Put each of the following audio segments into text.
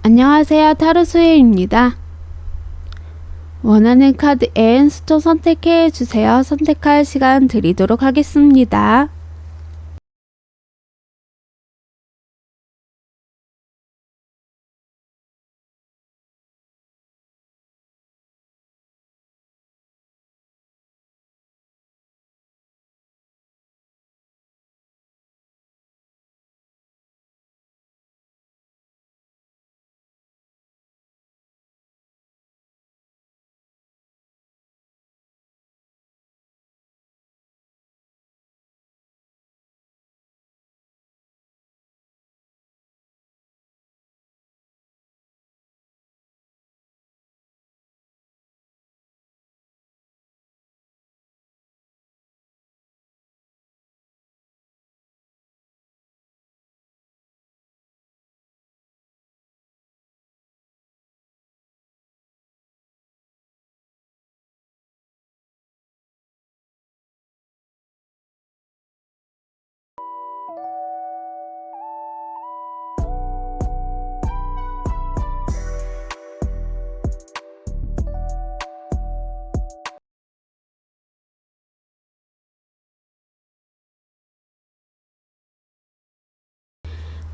안녕하세요, 타로스예입니다. 원하는 카드 앤 수초 선택해 주세요. 선택할 시간 드리도록 하겠습니다.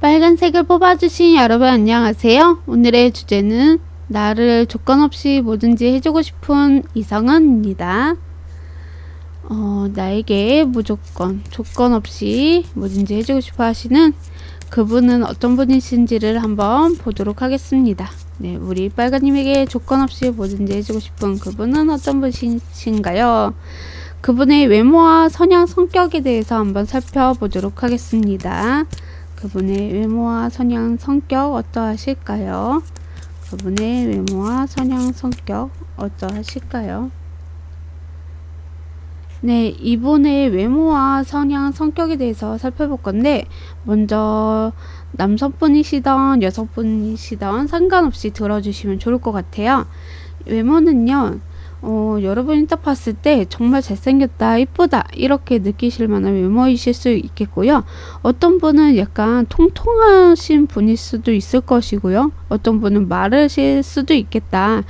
빨간색을 뽑아주신 여러분 안녕하세요. 오늘의 주제는 나를 조건 없이 뭐든지 해주고 싶은 이성은입니다. 나에게 무조건 조건 없이 뭐든지 해주고 싶어 하시는 그분은 어떤 분이신지를 한번 보도록 하겠습니다. 네, 우리 빨간님에게 조건 없이 뭐든지 해주고 싶은 그분은 어떤 분이신가요? 그분의 외모와 성향, 성격에 대해서 한번 살펴보도록 하겠습니다. 그분의 외모와 성향, 성격 어떠하실까요? 그분의 외모와 성향, 성격 어떠하실까요? 네, 이분의 외모와 성향, 성격에 대해서 살펴볼 건데, 먼저 남성분이시던 여성분이시던 상관없이 들어주시면 좋을 것 같아요. 외모는요, 여러분이 딱 봤을 때 정말 잘생겼다, 이쁘다 이렇게 느끼실 만한 외모이실 수 있겠고요. 어떤 분은 약간 통통하신 분일 수도 있을 것이고요. 어떤 분은 마르실 수도 있겠다.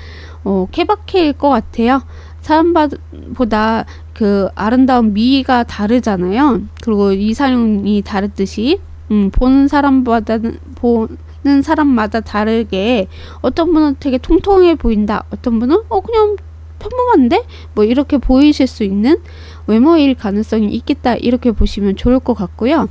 케바케일 것 같아요. 사람보다 그 아름다운 미가 다르잖아요. 그리고 이상형이 다르듯이 보는 사람마다 다르게 어떤 분은 되게 통통해 보인다. 어떤 분은 그냥 평범한데? 뭐 이렇게 보이실 수 있는 외모일 가능성이 있겠다. 이렇게 보시면 좋을 것 같고요.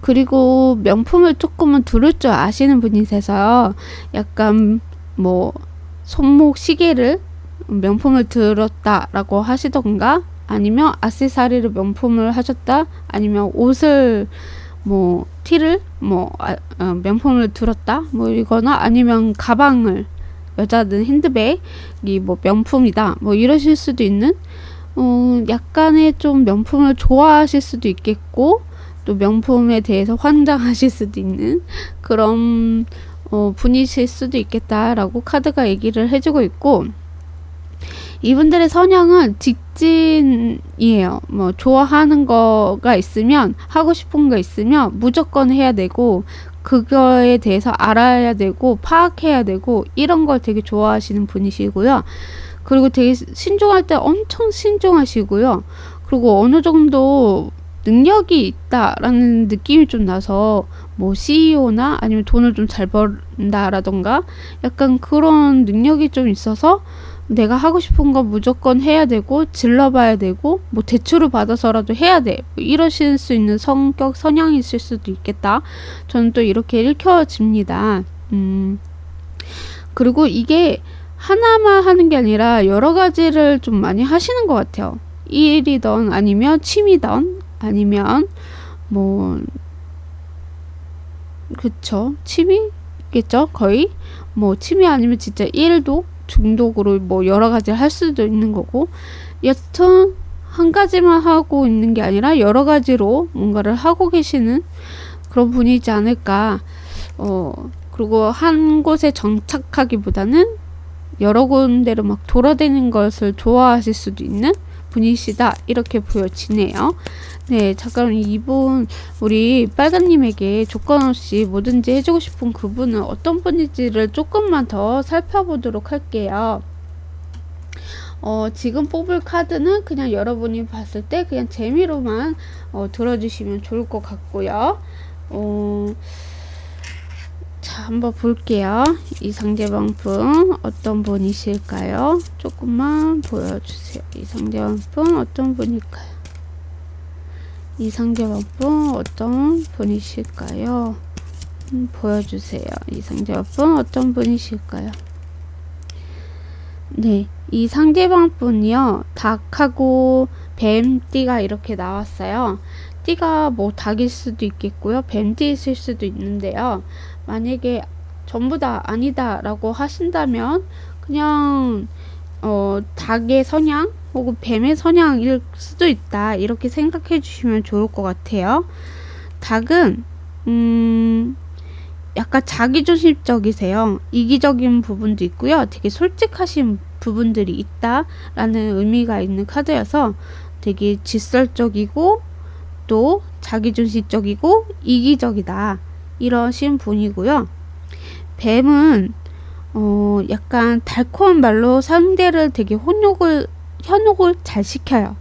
그리고 명품을 조금은 두를 줄 아시는 분이셔서 약간 뭐 손목 시계를 명품을 들었다라고 하시던가 아니면 액세서리를 명품을 하셨다 아니면 옷을 뭐 티를 명품을 들었다 뭐 이거나 아니면 가방을 여자든 핸드백이 뭐 명품이다 뭐 이러실 수도 있는 약간의 좀 명품을 좋아하실 수도 있겠고 또 명품에 대해서 환장하실 수도 있는 그런 분이실 수도 있겠다라고 카드가 얘기를 해주고 있고, 이분들의 성향은 직진이에요. 뭐 좋아하는 거가 있으면 하고 싶은 거 있으면 무조건 해야 되고 그거에 대해서 알아야 되고 파악해야 되고 이런 걸 되게 좋아하시는 분이시고요. 그리고 되게 신중할 때 엄청 신중하시고요. 그리고 어느 정도 능력이 있다라는 느낌이 좀 나서 뭐 CEO나 아니면 돈을 좀 잘 번다라던가 약간 그런 능력이 좀 있어서 내가 하고 싶은 거 무조건 해야 되고 질러봐야 되고 뭐 대출을 받아서라도 해야 돼 뭐 이러실 수 있는 성격 성향이 있을 수도 있겠다. 저는 또 이렇게 읽혀집니다. 그리고 이게 하나만 하는 게 아니라 여러 가지를 좀 많이 하시는 것 같아요. 일이던 아니면 취미던 아니면 뭐 그쵸 취미겠죠 거의. 뭐 취미 아니면 진짜 일도 중독으로 뭐 여러 가지를 할 수도 있는 거고, 여튼 한 가지만 하고 있는 게 아니라 여러 가지로 뭔가를 하고 계시는 그런 분이지 않을까. 그리고 한 곳에 정착하기보다는 여러 군데로 막 돌아다니는 것을 좋아하실 수도 있는 분이시다 이렇게 보여지네요. 네, 자 그럼 이분 우리 빨간님에게 조건 없이 뭐든지 해주고 싶은 그분은 어떤 분인지를 조금만 더 살펴보도록 할게요. 지금 뽑을 카드는 그냥 여러분이 봤을 때 그냥 재미로만 들어주시면 좋을 것 같고요. 자, 한번 볼게요. 이 상대방 분 어떤 분이실까요? 조금만 보여주세요. 이 상대방 분 어떤 분일까요? 이 상대방 분 어떤 분이실까요? 보여주세요. 이 상대방 분 어떤 분이실까요? 네, 이 상대방 분이요. 닭하고 뱀띠가 이렇게 나왔어요. 띠가 뭐 닭일 수도 있겠고요. 뱀띠 있을 수도 있는데요. 만약에 전부 다 아니다 라고 하신다면 그냥 닭의 성향 혹은 뱀의 성향일 수도 있다 이렇게 생각해 주시면 좋을 것 같아요. 닭은 약간 자기중심적이세요. 이기적인 부분도 있고요. 되게 솔직하신 부분들이 있다라는 의미가 있는 카드여서 되게 직설적이고 또 자기중심적이고 이기적이다 이러신 분이고요. 뱀은 약간 달콤한 말로 상대를 되게 현혹을 잘 시켜요.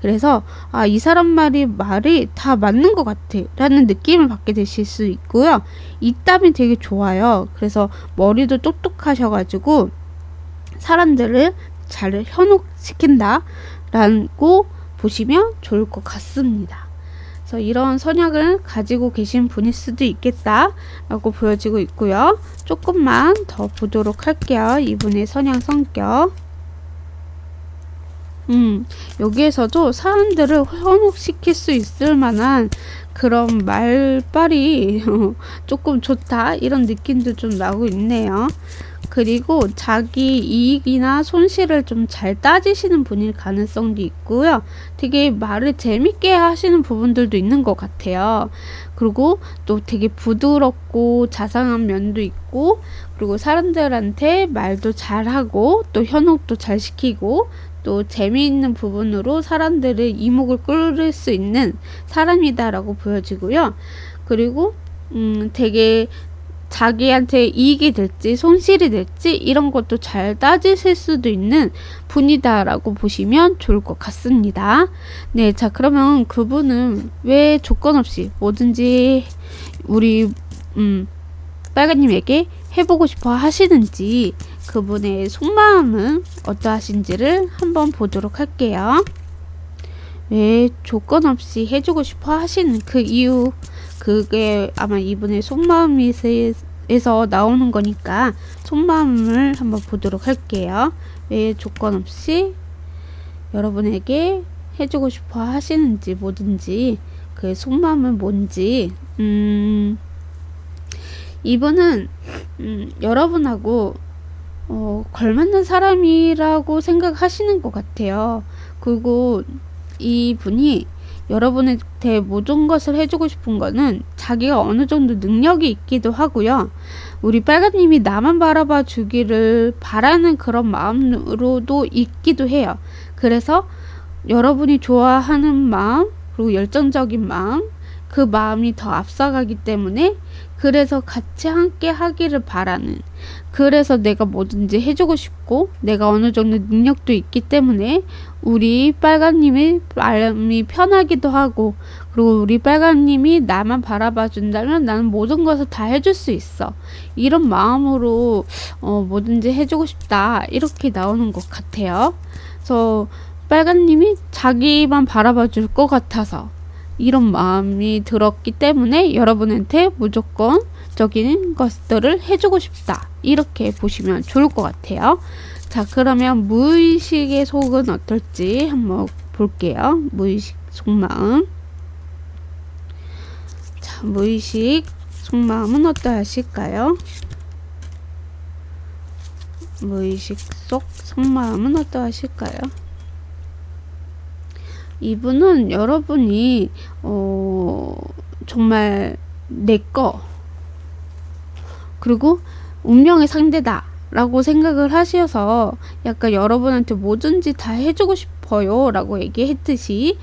그래서 이 사람 말이 다 맞는 것 같아 라는 느낌을 받게 되실 수 있고요. 입담이 되게 좋아요. 그래서 머리도 똑똑하셔가지고 사람들을 잘 현혹시킨다 라고 보시면 좋을 것 같습니다. 그래서 이런 성향을 가지고 계신 분일 수도 있겠다 라고 보여지고 있고요. 조금만 더 보도록 할게요. 이분의 성향 성격. 여기에서도 사람들을 현혹시킬 수 있을 만한 그런 말빨이 조금 좋다 이런 느낌도 좀 나고 있네요. 그리고 자기 이익이나 손실을 좀 잘 따지시는 분일 가능성도 있고요. 되게 말을 재밌게 하시는 부분들도 있는 것 같아요. 그리고 또 되게 부드럽고 자상한 면도 있고, 그리고 사람들한테 말도 잘하고 또 현혹도 잘 시키고 또 재미있는 부분으로 사람들의 이목을 끌을 수 있는 사람이다라고 보여지고요. 그리고 되게 자기한테 이익이 될지 손실이 될지 이런 것도 잘 따지실 수도 있는 분이다라고 보시면 좋을 것 같습니다. 네, 자 그러면 그분은 왜 조건 없이 뭐든지 우리 빨간님에게 해보고 싶어 하시는지, 그분의 속마음은 어떠하신지를 한번 보도록 할게요. 왜 조건 없이 해주고 싶어 하시는 그 이유, 그게 아마 이분의 속마음에서 나오는 거니까 속마음을 한번 보도록 할게요. 왜 조건 없이 여러분에게 해주고 싶어 하시는지, 뭐든지 그 속마음은 뭔지. 이분은 여러분하고 걸맞는 사람이라고 생각하시는 것 같아요. 그리고 이분이 여러분한테 모든 것을 해주고 싶은 거는 자기가 어느 정도 능력이 있기도 하고요. 우리 빨간님이 나만 바라봐 주기를 바라는 그런 마음으로도 있기도 해요. 그래서 여러분이 좋아하는 마음, 그리고 열정적인 마음, 그 마음이 더 앞서가기 때문에, 그래서 같이 함께 하기를 바라는, 그래서 내가 뭐든지 해주고 싶고 내가 어느 정도 능력도 있기 때문에 우리 빨간님의 마음이 편하기도 하고, 그리고 우리 빨간님이 나만 바라봐 준다면 나는 모든 것을 다 해줄 수 있어, 이런 마음으로 뭐든지 해주고 싶다 이렇게 나오는 것 같아요. 그래서 빨간님이 자기만 바라봐 줄 것 같아서 이런 마음이 들었기 때문에 여러분한테 무조건적인 것들을 해주고 싶다 이렇게 보시면 좋을 것 같아요. 자 그러면 무의식의 속은 어떨지 한번 볼게요. 무의식 속마음. 자 무의식 속마음은 어떠하실까요? 무의식 속 속마음은 어떠하실까요? 이분은 여러분이 정말 내꺼, 그리고 운명의 상대다 라고 생각을 하셔서 약간 여러분한테 뭐든지 다 해주고 싶어 싶어요 라고 얘기했듯이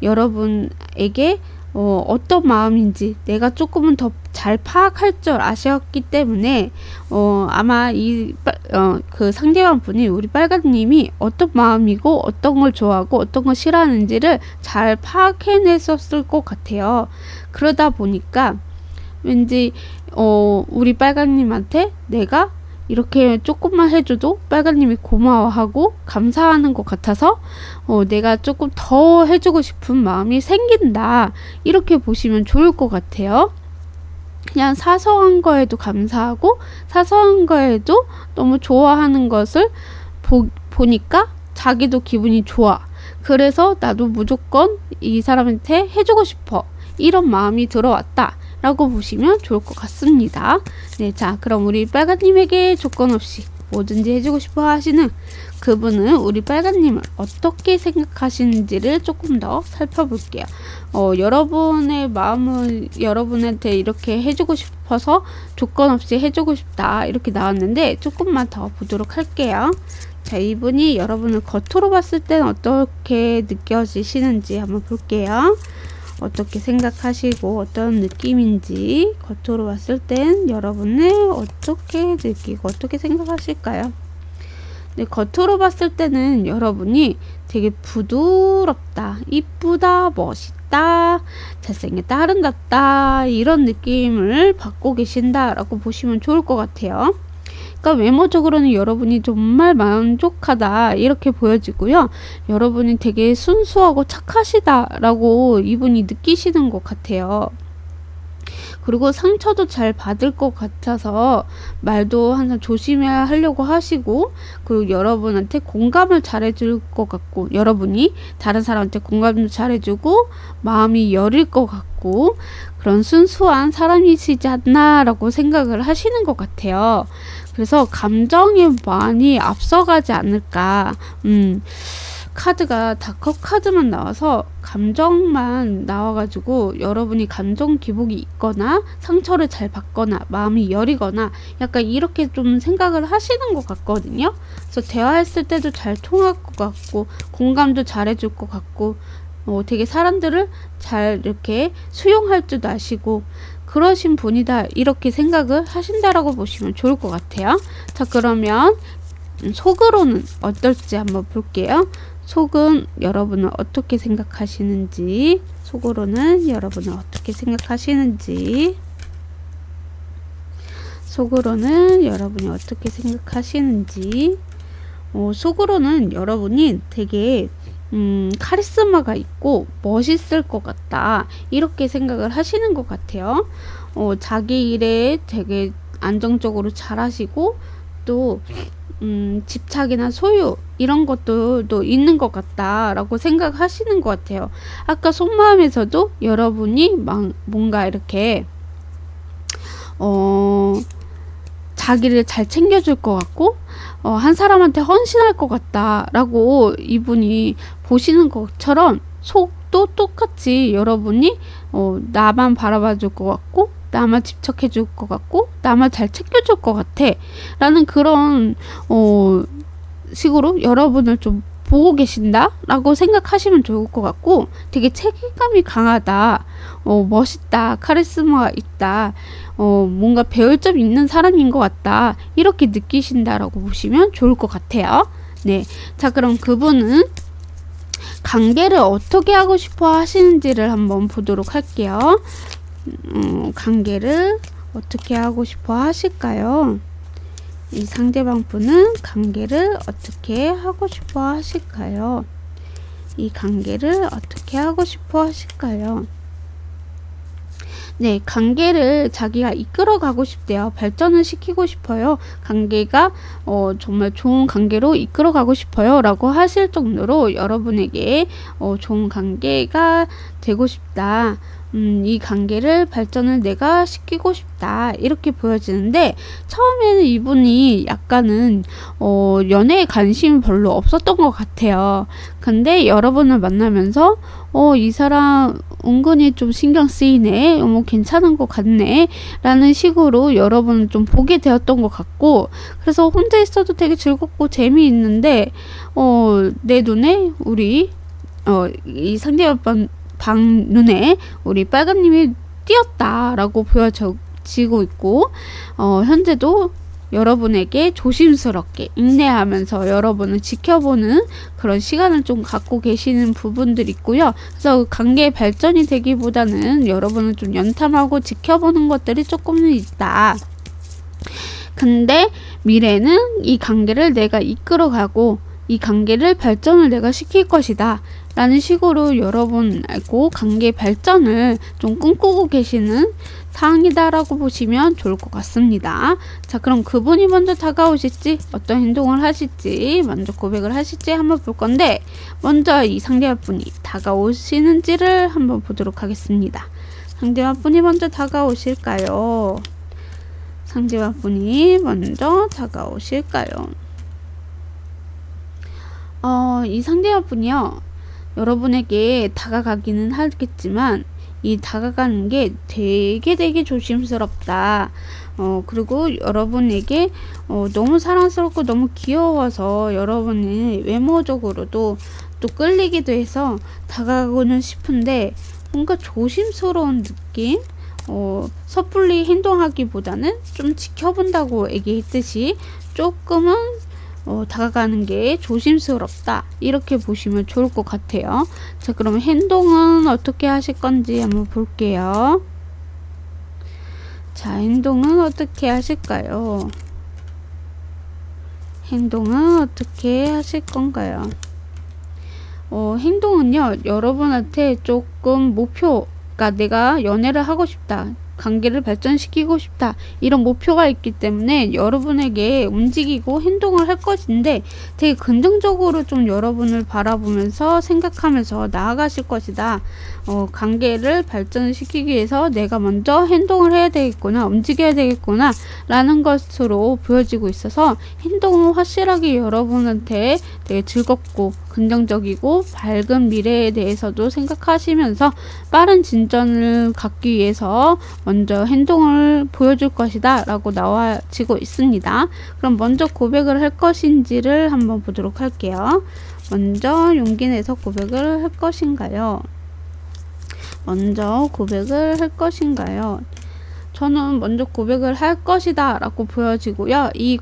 여러분에게 어떤 마음인지 내가 조금은 더 잘 파악할 줄 아셨기 때문에 아마 그 상대방 분이 우리 빨간님이 어떤 마음이고 어떤 걸 좋아하고 어떤 걸 싫어하는지를 잘 파악해냈었을 것 같아요. 그러다 보니까 왠지 우리 빨간님한테 내가 이렇게 조금만 해줘도 빨간님이 고마워하고 감사하는 것 같아서 내가 조금 더 해주고 싶은 마음이 생긴다, 이렇게 보시면 좋을 것 같아요. 그냥 사소한 거에도 감사하고 사소한 거에도 너무 좋아하는 것을 보니까 자기도 기분이 좋아. 그래서 나도 무조건 이 사람한테 해주고 싶어, 이런 마음이 들어왔다 라고 보시면 좋을 것 같습니다. 네, 자, 그럼 우리 빨간님에게 조건 없이 뭐든지 해주고 싶어 하시는 그분은 우리 빨간님을 어떻게 생각하시는지를 조금 더 살펴볼게요. 여러분의 마음을 여러분한테 이렇게 해주고 싶어서 조건 없이 해주고 싶다, 이렇게 나왔는데 조금만 더 보도록 할게요. 자, 이분이 여러분을 겉으로 봤을 때는 어떻게 느껴지시는지 한번 볼게요. 어떻게 생각하시고 어떤 느낌인지 겉으로 봤을 땐 여러분을 어떻게 느끼고 어떻게 생각하실까요? 네, 겉으로 봤을 때는 여러분이 되게 부드럽다, 이쁘다, 멋있다, 잘생겼다, 아름답다, 이런 느낌을 받고 계신다라고 보시면 좋을 것 같아요. 그러니까 외모적으로는 여러분이 정말 만족하다, 이렇게 보여지고요. 여러분이 되게 순수하고 착하시다라고 이분이 느끼시는 것 같아요. 그리고 상처도 잘 받을 것 같아서 말도 항상 조심해야 하려고 하시고, 그리고 여러분한테 공감을 잘해줄 것 같고, 여러분이 다른 사람한테 공감도 잘해주고 마음이 여릴 것 같고, 그런 순수한 사람이시지 않나 라고 생각을 하시는 것 같아요. 그래서 감정이 많이 앞서가지 않을까. 카드가 다커 카드만 나와서 감정만 나와가지고 여러분이 감정 기복이 있거나 상처를 잘 받거나 마음이 여리거나 약간 이렇게 좀 생각을 하시는 것 같거든요. 그래서 대화했을 때도 잘 통할 것 같고 공감도 잘해줄 것 같고 되게 사람들을 잘 이렇게 수용할 줄 아시고 그러신 분이다, 이렇게 생각을 하신다라고 보시면 좋을 것 같아요. 자, 그러면 속으로는 어떨지 한번 볼게요. 속은 여러분은 어떻게 생각하시는지, 속으로는 여러분은 어떻게 생각하시는지, 속으로는 여러분이 어떻게 생각하시는지, 속으로는 여러분이 되게 카리스마가 있고 멋있을 것 같다, 이렇게 생각을 하시는 것 같아요. 자기 일에 되게 안정적으로 잘하시고 또 집착이나 소유 이런 것도 있는 것 같다라고 생각하시는 것 같아요. 아까 속마음에서도 여러분이 뭔가 이렇게 자기를 잘 챙겨줄 것 같고 한 사람한테 헌신할 것 같다라고 이분이 보시는 것처럼 속도 똑같이 여러분이 나만 바라봐 줄 것 같고 나만 집착해 줄 것 같고 나만 잘 챙겨줄 것 같아 라는 그런 식으로 여러분을 좀 보고 계신다 라고 생각하시면 좋을 것 같고, 되게 책임감이 강하다, 멋있다, 카리스마가 있다, 뭔가 배울 점이 있는 사람인 것 같다, 이렇게 느끼신다라고 보시면 좋을 것 같아요. 네, 자, 그럼 그분은 관계를 어떻게 하고 싶어 하시는지를 한번 보도록 할게요. 관계를 어떻게 하고 싶어 하실까요? 이 상대방 분은 관계를 어떻게 하고 싶어 하실까요? 이 관계를 어떻게 하고 싶어 하실까요? 네, 관계를 자기가 이끌어 가고 싶대요. 발전을 시키고 싶어요. 관계가 정말 좋은 관계로 이끌어 가고 싶어요 라고 하실 정도로 여러분에게 좋은 관계가 되고 싶다, 이 관계를 발전을 내가 시키고 싶다 이렇게 보여지는데, 처음에는 이분이 약간은 연애에 관심이 별로 없었던 것 같아요. 근데 여러분을 만나면서 이 사람 은근히 좀 신경 쓰이네, 뭐 괜찮은 것 같네 라는 식으로 여러분을 좀 보게 되었던 것 같고, 그래서 혼자 있어도 되게 즐겁고 재미있는데 내 눈에 우리 이 상대방 눈에 우리 빨간님이 띄었다라고 보여지고 있고, 현재도 여러분에게 조심스럽게 인내하면서 여러분을 지켜보는 그런 시간을 좀 갖고 계시는 부분들이 있고요. 그래서 관계 발전이 되기보다는 여러분을 좀 연탐하고 지켜보는 것들이 조금은 있다. 근데 미래는 이 관계를 내가 이끌어가고 이 관계를 발전을 내가 시킬 것이다 라는 식으로 여러분하고 관계 발전을 좀 꿈꾸고 계시는 상황이다 라고 보시면 좋을 것 같습니다. 자, 그럼 그분이 먼저 다가오실지, 어떤 행동을 하실지, 먼저 고백을 하실지 한번 볼 건데, 먼저 이 상대방분이 다가오시는지를 한번 보도록 하겠습니다. 상대방분이 먼저 다가오실까요? 상대방분이 먼저 다가오실까요? 이 상대방분이요, 여러분에게 다가가기는 하겠지만 이 다가가는 게 되게 조심스럽다. 그리고 여러분에게 너무 사랑스럽고 너무 귀여워서 여러분이 외모적으로도 또 끌리기도 해서 다가가고는 싶은데, 뭔가 조심스러운 느낌? 섣불리 행동하기보다는 좀 지켜본다고 얘기했듯이 조금은 다가가는 게 조심스럽다 이렇게 보시면 좋을 것 같아요. 자, 그럼 행동은 어떻게 하실 건지 한번 볼게요. 자, 행동은 어떻게 하실까요? 행동은 어떻게 하실 건가요? 행동은요, 여러분한테 조금 목표가, 내가 연애를 하고 싶다, 관계를 발전시키고 싶다 이런 목표가 있기 때문에 여러분에게 움직이고 행동을 할 것인데, 되게 긍정적으로 좀 여러분을 바라보면서 생각하면서 나아가실 것이다. 관계를 발전시키기 위해서 내가 먼저 행동을 해야 되겠구나, 움직여야 되겠구나 라는 것으로 보여지고 있어서, 행동은 확실하게 여러분한테 되게 즐겁고 긍정적이고 밝은 미래에 대해서도 생각하시면서 빠른 진전을 갖기 위해서 먼저 행동을 보여줄 것이다 라고 나와지고 있습니다. 그럼 먼저 고백을 할 것인지를 한번 보도록 할게요. 먼저 용기 내서 고백을 할 것인가요? 먼저 고백을 할 것인가요? 저는 먼저 고백을 할 것이다 라고 보여지고요. 이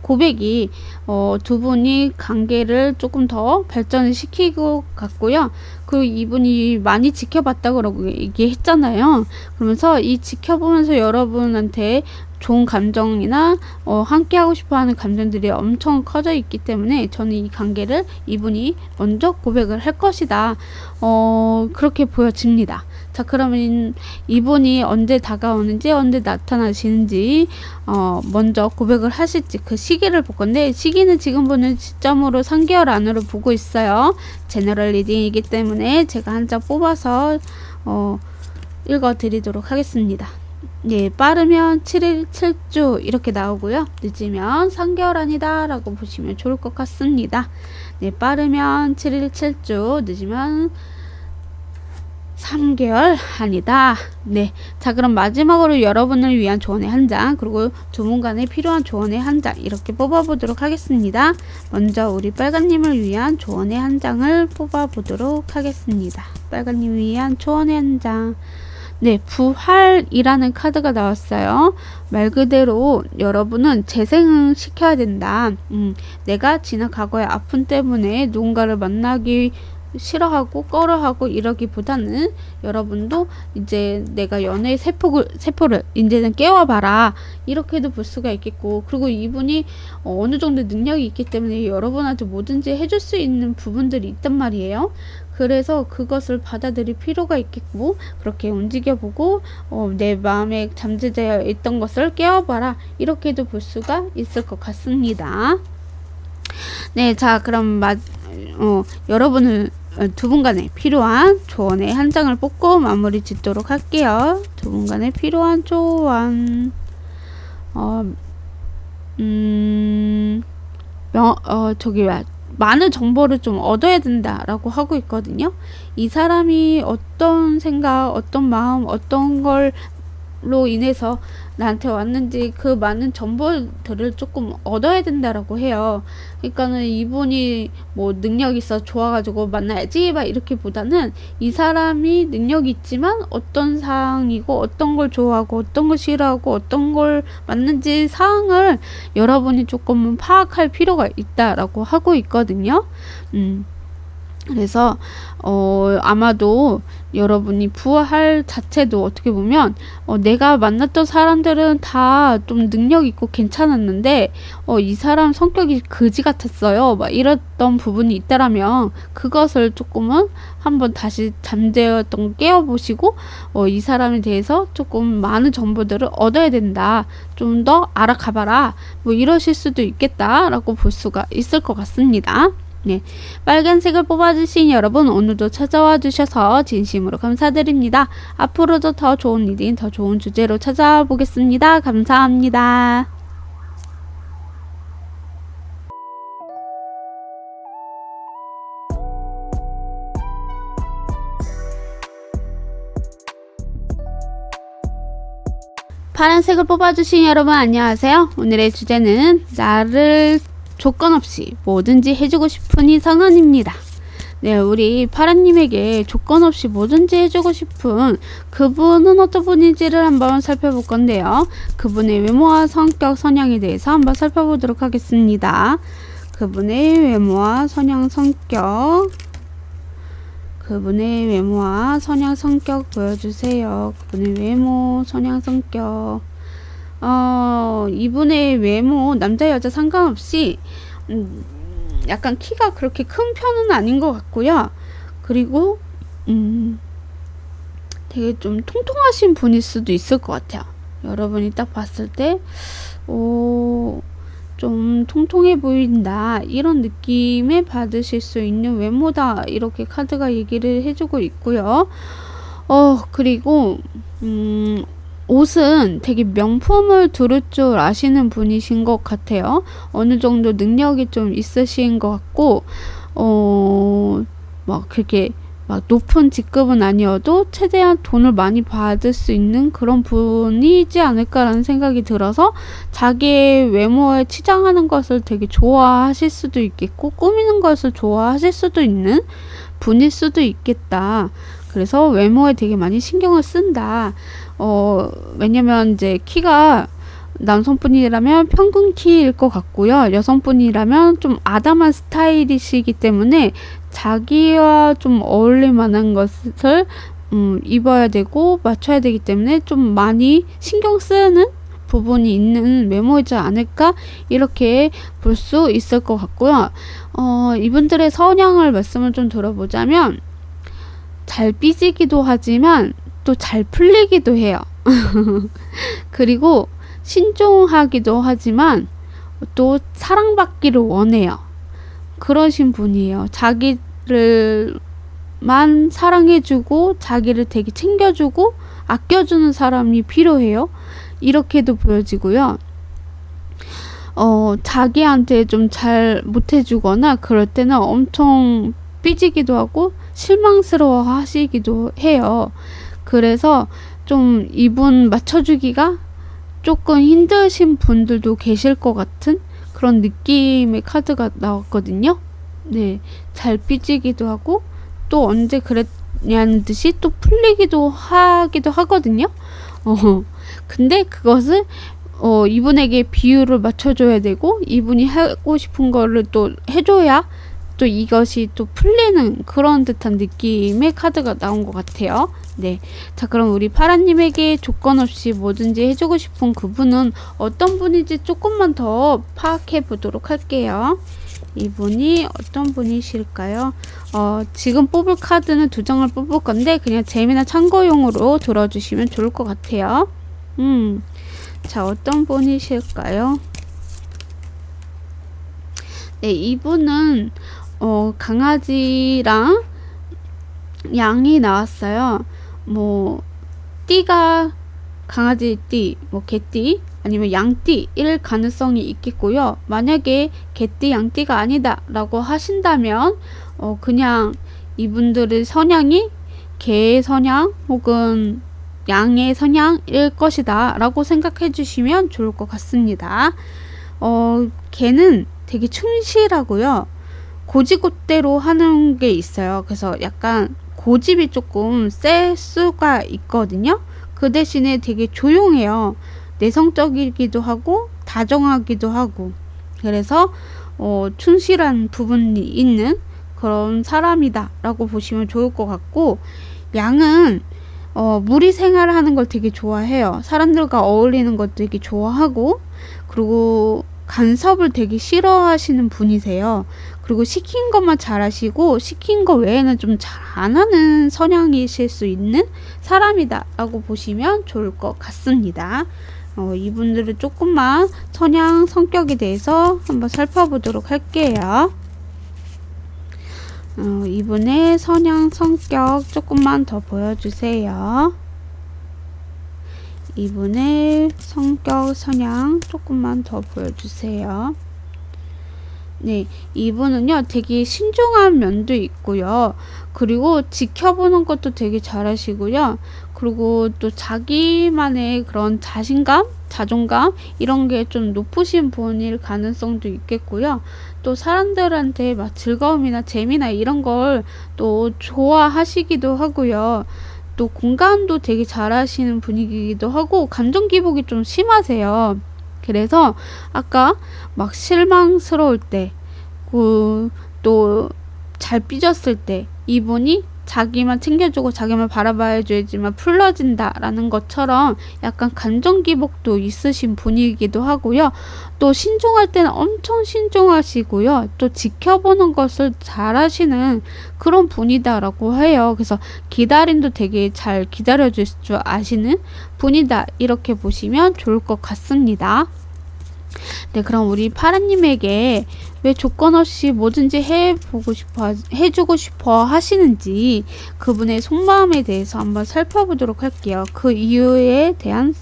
고백이 두 분이 관계를 조금 더 발전을 시키고 같고요. 그리고 이분이 많이 지켜봤다고 얘기했잖아요. 그러면서 이 지켜보면서 여러분한테 좋은 감정이나 함께 하고 싶어하는 감정들이 엄청 커져 있기 때문에 저는 이 관계를 이분이 먼저 고백을 할 것이다, 그렇게 보여집니다. 자, 그러면 이분이 언제 다가오는지, 언제 나타나시는지, 먼저 고백을 하실지 그 시기를 볼 건데, 시기는 지금 보는 시점으로 3개월 안으로 보고 있어요. 제너럴 리딩이기 때문에 제가 한 장 뽑아서 읽어 드리도록 하겠습니다. 예, 빠르면 7일 7주 이렇게 나오고요. 늦으면 3개월 아니다 라고 보시면 좋을 것 같습니다. 네, 빠르면 7일 7주, 늦으면 3개월 아니다. 네, 자, 그럼 마지막으로 여러분을 위한 조언의 한 장, 그리고 두 분 간에 필요한 조언의 한 장 이렇게 뽑아보도록 하겠습니다. 먼저 우리 빨간님을 위한 조언의 한 장을 뽑아보도록 하겠습니다. 빨간님을 위한 조언의 한 장. 네, 부활이라는 카드가 나왔어요. 말 그대로 여러분은 재생을 시켜야 된다. 내가 지난 과거의 아픔 때문에 누군가를 만나기 싫어하고 꺼려하고 이러기보다는 여러분도 이제 내가 연애의 세포를 이제는 깨워봐라 이렇게도 볼 수가 있겠고, 그리고 이분이 어느 정도 능력이 있기 때문에 여러분한테 뭐든지 해줄 수 있는 부분들이 있단 말이에요. 그래서 그것을 받아들일 필요가 있겠고, 그렇게 움직여보고 내 마음에 잠재되어 있던 것을 깨워봐라 이렇게도 볼 수가 있을 것 같습니다. 네, 자, 그럼 여러분을 두 분 간에 필요한 조언의 한 장을 뽑고 마무리 짓도록 할게요. 두 분 간에 필요한 조언. 많은 정보를 좀 얻어야 된다라고 하고 있거든요. 이 사람이 어떤 생각, 어떤 마음, 어떤 걸로 인해서 나한테 왔는지 그 많은 정보들을 조금 얻어야 된다라고 해요. 그러니까는 이분이 뭐 능력 있어 좋아가지고 만나야지 막 이렇게 보다는 이 사람이 능력이 있지만 어떤 사항이고 어떤 걸 좋아하고 어떤 걸 싫어하고 어떤 걸 맞는지 사항을 여러분이 조금 파악할 필요가 있다라고 하고 있거든요. 그래서 아마도 여러분이 부활 자체도 어떻게 보면 내가 만났던 사람들은 다 좀 능력 있고 괜찮았는데 이 사람 성격이 거지 같았어요. 막 이랬던 부분이 있다라면 그것을 조금은 한번 다시 잠재웠던 깨워보시고 이 사람에 대해서 조금 많은 정보들을 얻어야 된다. 좀 더 알아가봐라. 뭐 이러실 수도 있겠다라고 볼 수가 있을 것 같습니다. 네, 빨간색을 뽑아주신 여러분 오늘도 찾아와 주셔서 진심으로 감사드립니다. 앞으로도 더 좋은 리딩, 더 좋은 주제로 찾아와 보겠습니다. 감사합니다. 파란색을 뽑아주신 여러분 안녕하세요. 오늘의 주제는 나를 조건 없이 뭐든지 해주고 싶은 이성은입니다. 네, 우리 파란님에게 조건 없이 뭐든지 해주고 싶은 그분은 어떤 분인지를 한번 살펴볼 건데요. 그분의 외모와 성격, 성향에 대해서 한번 살펴보도록 하겠습니다. 그분의 외모와 성향, 성격. 그분의 외모와 성향, 성격 보여주세요. 그분의 외모, 성향, 성격. 이분의 외모 남자 여자 상관없이 약간 키가 그렇게 큰 편은 아닌 것 같고요. 그리고 되게 좀 통통하신 분일 수도 있을 것 같아요. 여러분이 딱 봤을 때 좀 통통해 보인다 이런 느낌에 받으실 수 있는 외모다 이렇게 카드가 얘기를 해주고 있고요. 그리고 옷은 되게 명품을 두를 줄 아시는 분이신 것 같아요. 어느 정도 능력이 좀 있으신 것 같고, 막 그렇게 막 높은 직급은 아니어도 최대한 돈을 많이 받을 수 있는 그런 분이지 않을까라는 생각이 들어서 자기의 외모에 치장하는 것을 되게 좋아하실 수도 있겠고, 꾸미는 것을 좋아하실 수도 있는 분일 수도 있겠다. 그래서 외모에 되게 많이 신경을 쓴다. 왜냐면 이제 키가 남성분이라면 평균 키일 것 같고요. 여성분이라면 좀 아담한 스타일이시기 때문에 자기와 좀 어울릴 만한 것을 입어야 되고 맞춰야 되기 때문에 좀 많이 신경 쓰는 부분이 있는 외모이지 않을까 이렇게 볼 수 있을 것 같고요. 이분들의 성향을 말씀을 좀 들어보자면 잘 삐지기도 하지만 또 잘 풀리기도 해요. 그리고 신중하기도 하지만 또 사랑받기를 원해요. 그러신 분이에요. 자기를만 사랑해주고 자기를 되게 챙겨주고 아껴주는 사람이 필요해요. 이렇게도 보여지고요. 자기한테 좀 잘 못해주거나 그럴 때는 엄청 삐지기도 하고 실망스러워 하시기도 해요. 그래서 좀 이분 맞춰주기가 조금 힘드신 분들도 계실 것 같은 그런 느낌의 카드가 나왔거든요. 네, 잘 삐지기도 하고 또 언제 그랬냐는 듯이 또 풀리기도 하거든요. 근데 그것을 이분에게 비율을 맞춰줘야 되고 이분이 하고 싶은 거를 또 해줘야 또 이것이 또 풀리는 그런 듯한 느낌의 카드가 나온 것 같아요. 네, 자 그럼 우리 파라님에게 조건 없이 뭐든지 해주고 싶은 그분은 어떤 분인지 조금만 더 파악해 보도록 할게요. 이분이 어떤 분이실까요? 지금 뽑을 카드는 2장을 뽑을 건데 그냥 재미나 참고용으로 들어주시면 좋을 것 같아요. 자 어떤 분이실까요? 네, 이분은 강아지랑 양이 나왔어요. 뭐 띠가 강아지 띠, 뭐 개띠 아니면 양띠일 가능성이 있겠고요. 만약에 개띠, 양띠가 아니다 라고 하신다면 그냥 이분들의 성향이 개의 성향 혹은 양의 성향일 것이다 라고 생각해 주시면 좋을 것 같습니다. 개는 되게 충실하고요. 고지고대로 하는 게 있어요. 그래서 약간 고집이 조금 셀 수가 있거든요. 그 대신에 되게 조용해요. 내성적이기도 하고 다정하기도 하고, 그래서 충실한 부분이 있는 그런 사람이다 라고 보시면 좋을 것 같고, 양은 무리 생활을 하는 걸 되게 좋아해요. 사람들과 어울리는 것도 되게 좋아하고, 그리고 간섭을 되게 싫어하시는 분이세요. 그리고 시킨 것만 잘하시고 시킨 거 외에는 좀 잘 안 하는 성향이실 수 있는 사람이다 라고 보시면 좋을 것 같습니다. 이분들은 조금만 성향, 성격에 대해서 한번 살펴보도록 할게요. 이분의 성향, 성격 조금만 더 보여주세요. 이분의 성격, 성향 조금만 더 보여주세요. 네, 이분은요 되게 신중한 면도 있고요. 그리고 지켜보는 것도 되게 잘하시고요. 그리고 또 자기만의 그런 자신감, 자존감 이런 게 좀 높으신 분일 가능성도 있겠고요. 또 사람들한테 막 즐거움이나 재미나 이런 걸 또 좋아하시기도 하고요. 또 공감도 되게 잘하시는 분이기도 하고, 감정 기복이 좀 심하세요. 그래서 아까 막 실망스러울 때, 또 잘 삐졌을 때 이분이 자기만 챙겨주고 자기만 바라봐줘야지만 풀러진다 라는 것처럼 약간 감정 기복도 있으신 분이기도 하고요. 또 신중할 때는 엄청 신중하시고요. 또 지켜보는 것을 잘 하시는 그런 분이다 라고 해요. 그래서 기다림도 되게 잘 기다려줄 줄 아시는 분이다, 이렇게 보시면 좋을 것 같습니다. 네, 그럼 우리 파라님에게 왜 조건 없이 뭐든지 해주고 싶어 하시는지 그분의 속마음에 대해서 한번 살펴보도록 할게요. 그 이유에 대한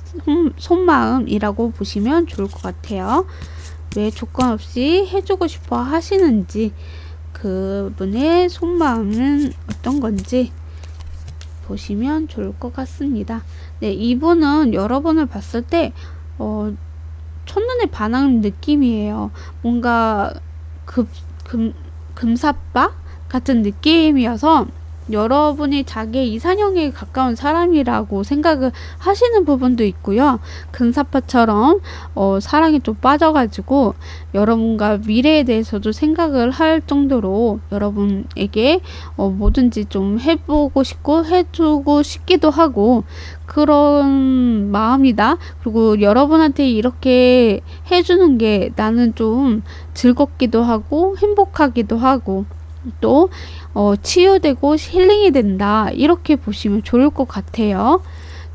속마음이라고 보시면 좋을 것 같아요. 왜 조건 없이 해주고 싶어 하시는지, 그분의 속마음은 어떤 건지 보시면 좋을 것 같습니다. 네, 이분은 여러분을 봤을 때 첫눈에 반하는 느낌이에요. 뭔가 금사빠 같은 느낌이어서 여러분이 자기의 이상형에 가까운 사람이라고 생각을 하시는 부분도 있고요. 금사빠처럼 사랑에 좀 빠져가지고 여러분과 미래에 대해서도 생각을 할 정도로 여러분에게 뭐든지 좀 해보고 싶고 해주고 싶기도 하고 그런 마음이다. 그리고 여러분한테 이렇게 해주는 게 나는 좀 즐겁기도 하고 행복하기도 하고 또 치유되고 힐링이 된다, 이렇게 보시면 좋을 것 같아요.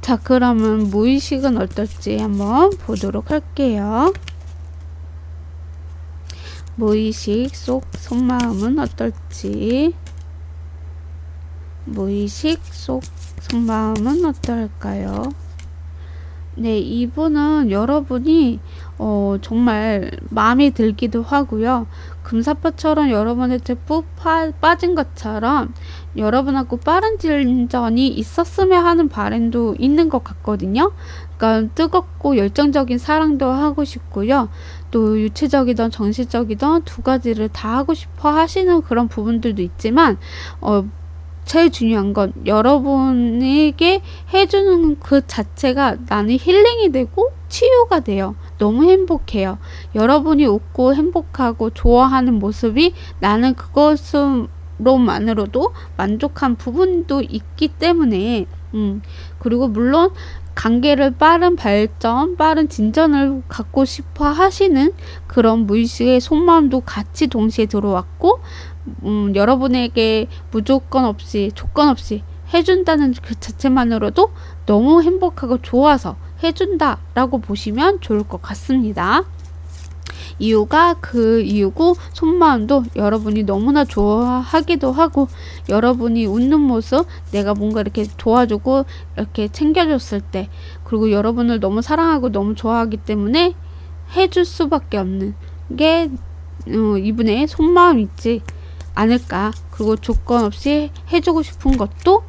자, 그러면 무의식은 어떨지 한번 보도록 할게요. 무의식 속 속마음은 어떨지, 무의식 속 속마음은 어떨까요? 네, 이분은 여러분이 정말 마음에 들기도 하고요. 금사빠처럼 여러분한테 푹 빠진 것처럼 여러분하고 빠른 진전이 있었으면 하는 바람도 있는 것 같거든요. 그러니까 뜨겁고 열정적인 사랑도 하고 싶고요. 또 유체적이든 정신적이든 두 가지를 다 하고 싶어 하시는 그런 부분들도 있지만 제일 중요한 건 여러분에게 해주는 그 자체가 나는 힐링이 되고 치유가 돼요. 너무 행복해요. 여러분이 웃고 행복하고 좋아하는 모습이 나는 그것으로만으로도 만족한 부분도 있기 때문에 그리고 물론 관계를 빠른 발전, 빠른 진전을 갖고 싶어 하시는 그런 무의식의 속마음도 같이 동시에 들어왔고 여러분에게 무조건 없이 조건 없이 해준다는 그 자체만으로도 너무 행복하고 좋아서 해준다 라고 보시면 좋을 것 같습니다. 이유가 그 이유고, 속마음도 여러분이 너무나 좋아하기도 하고, 여러분이 웃는 모습, 내가 뭔가 이렇게 도와주고 이렇게 챙겨줬을 때, 그리고 여러분을 너무 사랑하고 너무 좋아하기 때문에 해줄 수밖에 없는 게 이분의 속마음이지 않을까. 그리고 조건 없이 해주고 싶은 것도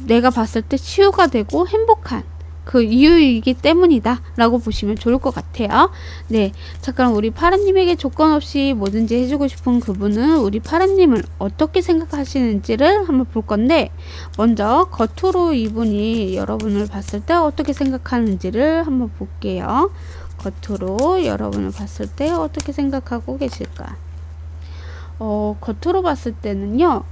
내가 봤을 때 치유가 되고 행복한 그 이유이기 때문이다 라고 보시면 좋을 것 같아요. 네, 자, 그럼 우리 파라님에게 조건 없이 뭐든지 해주고 싶은 그분은 우리 파라님을 어떻게 생각하시는지를 한번 볼 건데, 먼저 겉으로 이분이 여러분을 봤을 때 어떻게 생각하는지를 한번 볼게요. 겉으로 여러분을 봤을 때 어떻게 생각하고 계실까? 겉으로 봤을 때는요,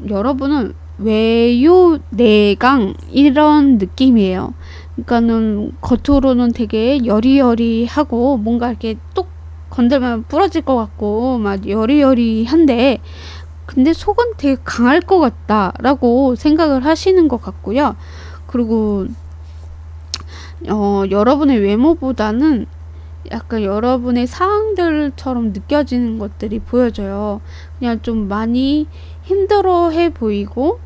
여러분은 외유내강 이런 느낌이에요. 그러니까는 겉으로는 되게 여리여리하고 뭔가 이렇게 뚝 건들면 부러질 것 같고 막 여리여리한데, 근데 속은 되게 강할 것 같다라고 생각을 하시는 것 같고요. 그리고 여러분의 외모보다는 약간 여러분의 상황들처럼 느껴지는 것들이 보여져요. 그냥 좀 많이 힘들어해 보이고,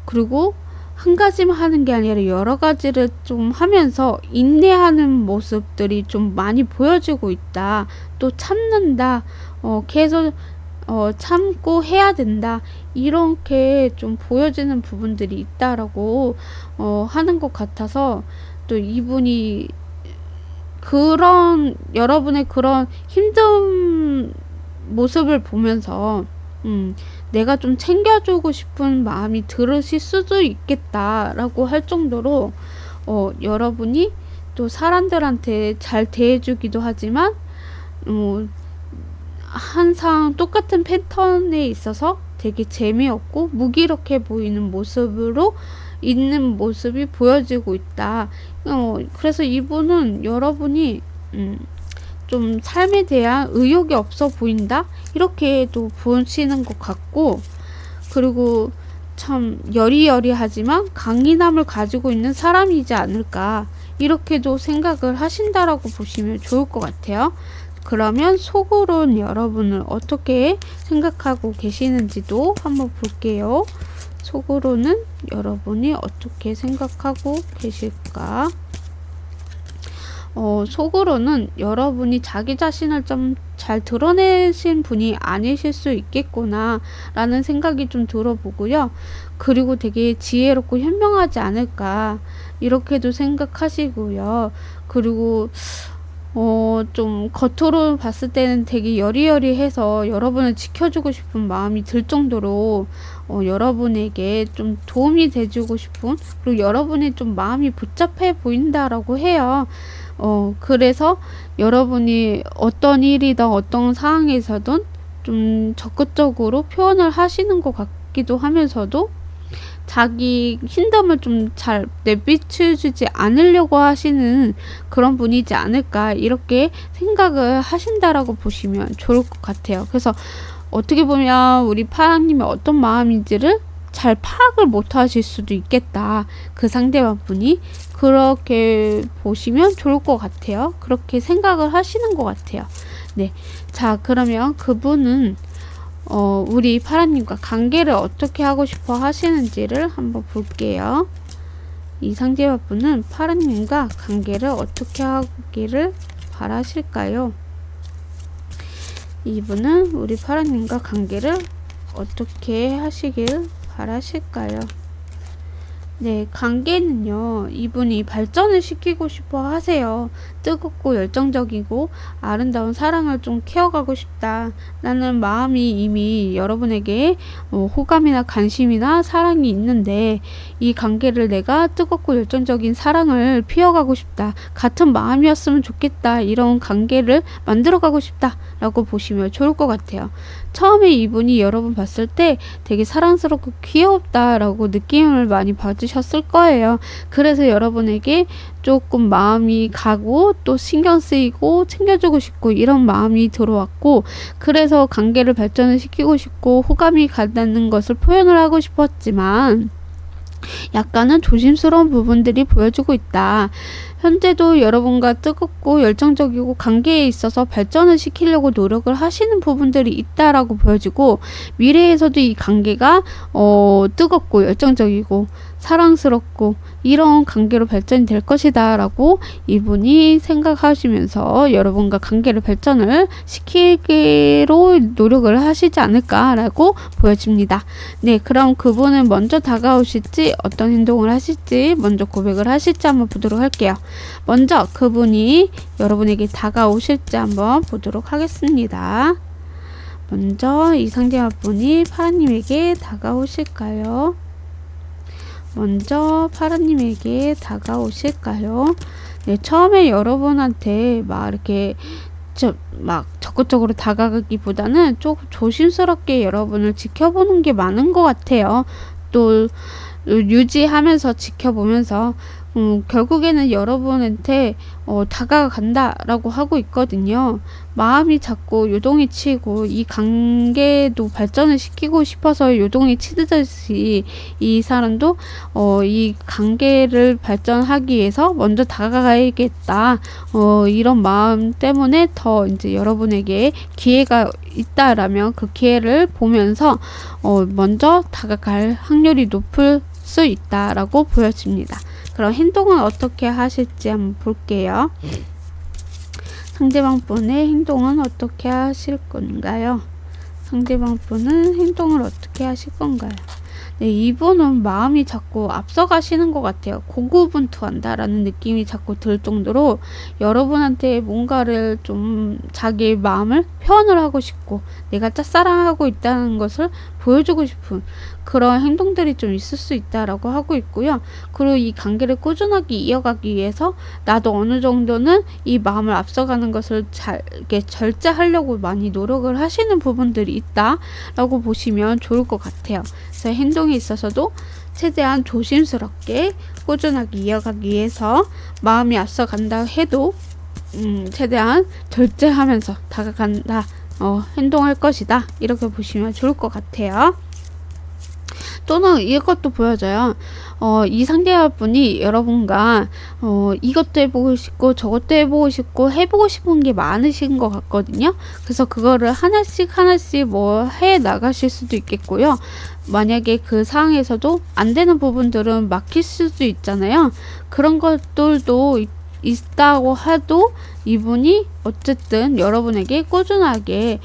그리고 한 가지만 하는 게 아니라 여러 가지를 좀 하면서 인내하는 모습들이 좀 많이 보여지고 있다. 또 참는다. 계속 참고 해야 된다. 이렇게 좀 보여지는 부분들이 있다라고 하는 것 같아서, 또 이분이 그런 여러분의 그런 힘든 모습을 보면서 내가 좀 챙겨주고 싶은 마음이 들으실 수도 있겠다라고 할 정도로 여러분이 또 사람들한테 잘 대해주기도 하지만 항상 똑같은 패턴에 있어서 되게 재미없고 무기력해 보이는 모습으로 있는 모습이 보여지고 있다. 그래서 이분은 여러분이 좀 삶에 대한 의욕이 없어 보인다? 이렇게도 보시는 것 같고, 그리고 참 여리여리하지만 강인함을 가지고 있는 사람이지 않을까, 이렇게도 생각을 하신다라고 보시면 좋을 것 같아요. 그러면 속으로는 여러분을 어떻게 생각하고 계시는지도 한번 볼게요. 속으로는 여러분이 어떻게 생각하고 계실까? 속으로는 여러분이 자기 자신을 좀 잘 드러내신 분이 아니실 수 있겠구나 라는 생각이 좀 들어보고요. 그리고 되게 지혜롭고 현명하지 않을까, 이렇게도 생각하시고요. 그리고 좀 겉으로 봤을 때는 되게 여리여리해서 여러분을 지켜주고 싶은 마음이 들 정도로 여러분에게 좀 도움이 돼주고 싶은, 그리고 여러분이 좀 마음이 복잡해 보인다라고 해요. 그래서 여러분이 어떤 일이든 어떤 상황에서든 좀 적극적으로 표현을 하시는 것 같기도 하면서도 자기 힘듦을 좀 잘 내비쳐주지 않으려고 하시는 그런 분이지 않을까, 이렇게 생각을 하신다라고 보시면 좋을 것 같아요. 그래서 어떻게 보면 우리 파랑님이 어떤 마음인지를 잘 파악을 못 하실 수도 있겠다. 그 상대방 분이 그렇게 보시면 좋을 것 같아요. 그렇게 생각을 하시는 것 같아요. 네, 자, 그러면 그분은 우리 파라님과 관계를 어떻게 하고 싶어 하시는지를 한번 볼게요. 이 상대방분은 파라님과 관계를 어떻게 하기를 바라실까요? 이분은 우리 파라님과 관계를 어떻게 하시길 바라실까요? 네, 관계는요, 이분이 발전을 시키고 싶어 하세요. 뜨겁고 열정적이고 아름다운 사랑을 좀 키워가고 싶다 라는 마음이 이미 여러분에게 호감이나 관심이나 사랑이 있는데, 이 관계를 내가 뜨겁고 열정적인 사랑을 피워가고 싶다, 같은 마음이었으면 좋겠다, 이런 관계를 만들어가고 싶다 라고 보시면 좋을 것 같아요. 처음에 이분이 여러분 봤을 때 되게 사랑스럽고 귀엽다 라고 느낌을 많이 받으셨을 거예요. 그래서 여러분에게 조금 마음이 가고 또 신경 쓰이고 챙겨주고 싶고 이런 마음이 들어왔고, 그래서 관계를 발전을 시키고 싶고 호감이 간다는 것을 표현을 하고 싶었지만 약간은 조심스러운 부분들이 보여주고 있다. 현재도 여러분과 뜨겁고 열정적이고 관계에 있어서 발전을 시키려고 노력을 하시는 부분들이 있다라고 보여지고, 미래에서도 이 관계가 뜨겁고 열정적이고 사랑스럽고 이런 관계로 발전이 될 것이다 라고 이분이 생각하시면서 여러분과 관계를 발전을 시키기로 노력을 하시지 않을까 라고 보여집니다. 네, 그럼 그분은 먼저 다가오실지 어떤 행동을 하실지, 먼저 고백을 하실지 한번 보도록 할게요. 먼저 그분이 여러분에게 다가오실지 한번 보도록 하겠습니다. 먼저 이 상대분이 파라님에게 다가오실까요? 먼저 파라님에게 다가오실까요? 네, 처음에 여러분한테 막 이렇게 막 적극적으로 다가가기보다는 조금 조심스럽게 여러분을 지켜보는 게 많은 것 같아요. 또 유지하면서 지켜보면서 결국에는 여러분한테 다가간다라고 하고 있거든요. 마음이 자꾸 요동이 치고 이 관계도 발전을 시키고 싶어서 요동이 치듯이 이 사람도 이 관계를 발전하기 위해서 먼저 다가가야겠다, 이런 마음 때문에 더 이제 여러분에게 기회가 있다라면 그 기회를 보면서 먼저 다가갈 확률이 높을 수 있다라고 보여집니다. 그럼 행동은 어떻게 하실지 한번 볼게요. 상대방 분의 행동은 어떻게 하실 건가요? 상대방 분은 행동을 어떻게 하실 건가요? 네, 이분은 마음이 자꾸 앞서가시는 것 같아요. 고군분투한다라는 느낌이 자꾸 들 정도로 여러분한테 뭔가를 좀 자기 마음을 표현을 하고 싶고 내가 짝사랑하고 있다는 것을 보여주고 싶은 그런 행동들이 좀 있을 수 있다라고 하고 있고요. 그리고 이 관계를 꾸준하게 이어가기 위해서 나도 어느 정도는 이 마음을 앞서가는 것을 이렇게 절제하려고 많이 노력을 하시는 부분들이 있다라고 보시면 좋을 것 같아요. 그래서 행동에 있어서도 최대한 조심스럽게 꾸준하게 이어가기 위해서 마음이 앞서간다 해도 최대한 절제하면서 다가간다, 행동할 것이다, 이렇게 보시면 좋을 것 같아요. 또는 이것도 보여져요. 이 상대분이 여러분과 이것도 해보고 싶고 저것도 해보고 싶고 해보고 싶은 게 많으신 것 같거든요. 그래서 그거를 하나씩 뭐 해 나가실 수도 있겠고요. 만약에 그 상황에서도 안 되는 부분들은 막힐 수도 있잖아요. 그런 것들도 있다고 해도 이분이 어쨌든 여러분에게 꾸준하게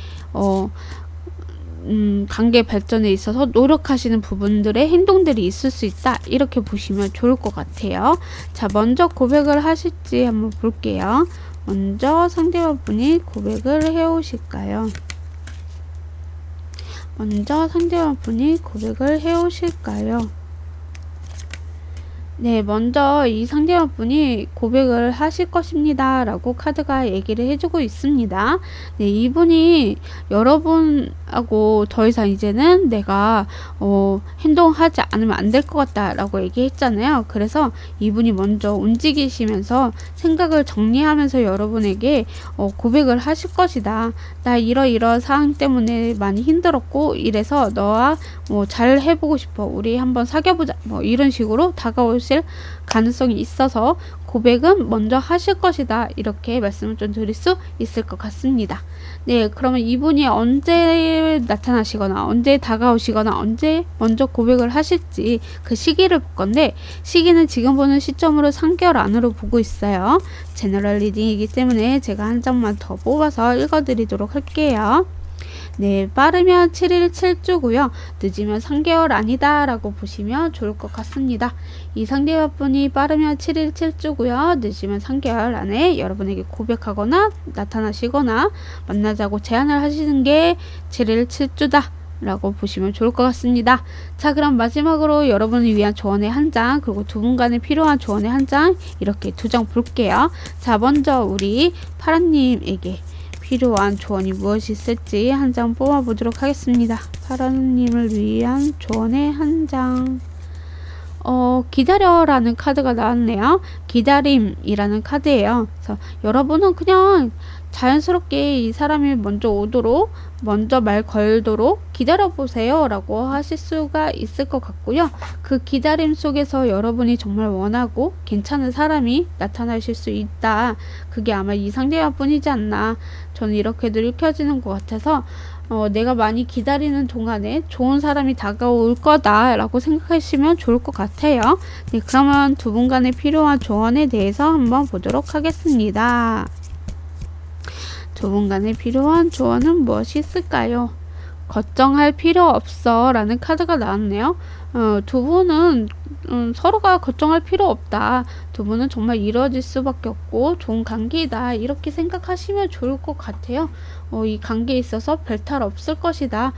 관계 발전에 있어서 노력하시는 부분들의 행동들이 있을 수 있다, 이렇게 보시면 좋을 것 같아요. 자, 먼저 고백을 하실지 한번 볼게요. 먼저 상대방분이 고백을 해오실까요? 먼저 상대방분이 고백을 해오실까요? 네, 먼저 이 상대방분이 고백을 하실 것입니다 라고 카드가 얘기를 해주고 있습니다. 네, 이분이 여러분하고 더 이상 이제는 내가 행동하지 않으면 안 될 것 같다 라고 얘기했잖아요. 그래서 이분이 먼저 움직이시면서 생각을 정리하면서 여러분에게 고백을 하실 것이다. 나 이러이러 상황 때문에 많이 힘들었고 이래서 너와 잘 해보고 싶어, 우리 한번 사귀어보자, 이런 식으로 다가오실 가능성이 있어서 고백은 먼저 하실 것이다, 이렇게 말씀을 좀 드릴 수 있을 것 같습니다. 네, 그러면 이분이 언제 나타나시거나 언제 다가오시거나 언제 먼저 고백을 하실지 그 시기를 볼 건데, 시기는 지금 보는 시점으로 3개월 안으로 보고 있어요. 제너럴 리딩이기 때문에 제가 한 장만 더 뽑아서 읽어드리도록 할게요. 네, 빠르면 7일 7주고요. 늦으면 3개월 아니다 라고 보시면 좋을 것 같습니다. 이 상대방분이 빠르면 7일 7주고요. 늦으면 3개월 안에 여러분에게 고백하거나 나타나시거나 만나자고 제안을 하시는 게 7일 7주다 라고 보시면 좋을 것 같습니다. 자, 그럼 마지막으로 여러분을 위한 조언의 한 장, 그리고 두 분간에 필요한 조언의 한 장, 이렇게 두 장 볼게요. 자, 먼저 우리 파라님에게 필요한 조언이 무엇이 있을지 한 장 뽑아 보도록 하겠습니다. 파라님을 위한 조언의 한 장. 기다려라는 카드가 나왔네요. 기다림이라는 카드예요. 그래서 여러분은 그냥 자연스럽게 이 사람이 먼저 오도록, 먼저 말 걸도록 기다려 보세요 라고 하실 수가 있을 것 같고요. 그 기다림 속에서 여러분이 정말 원하고 괜찮은 사람이 나타나실 수 있다. 그게 아마 이 상대와 뿐이지 않나, 저는 이렇게 느껴지는 것 같아서 내가 많이 기다리는 동안에 좋은 사람이 다가올 거다 라고 생각하시면 좋을 것 같아요. 네, 그러면 두 분 간에 필요한 조언에 대해서 한번 보도록 하겠습니다. 두 분 간에 필요한 조언은 무엇이 있을까요? 걱정할 필요 없어 라는 카드가 나왔네요. 두 분은 서로가 걱정할 필요 없다. 두 분은 정말 이루어질 수밖에 없고 좋은 관계이다. 이렇게 생각하시면 좋을 것 같아요. 이 관계에 있어서 별탈 없을 것이다.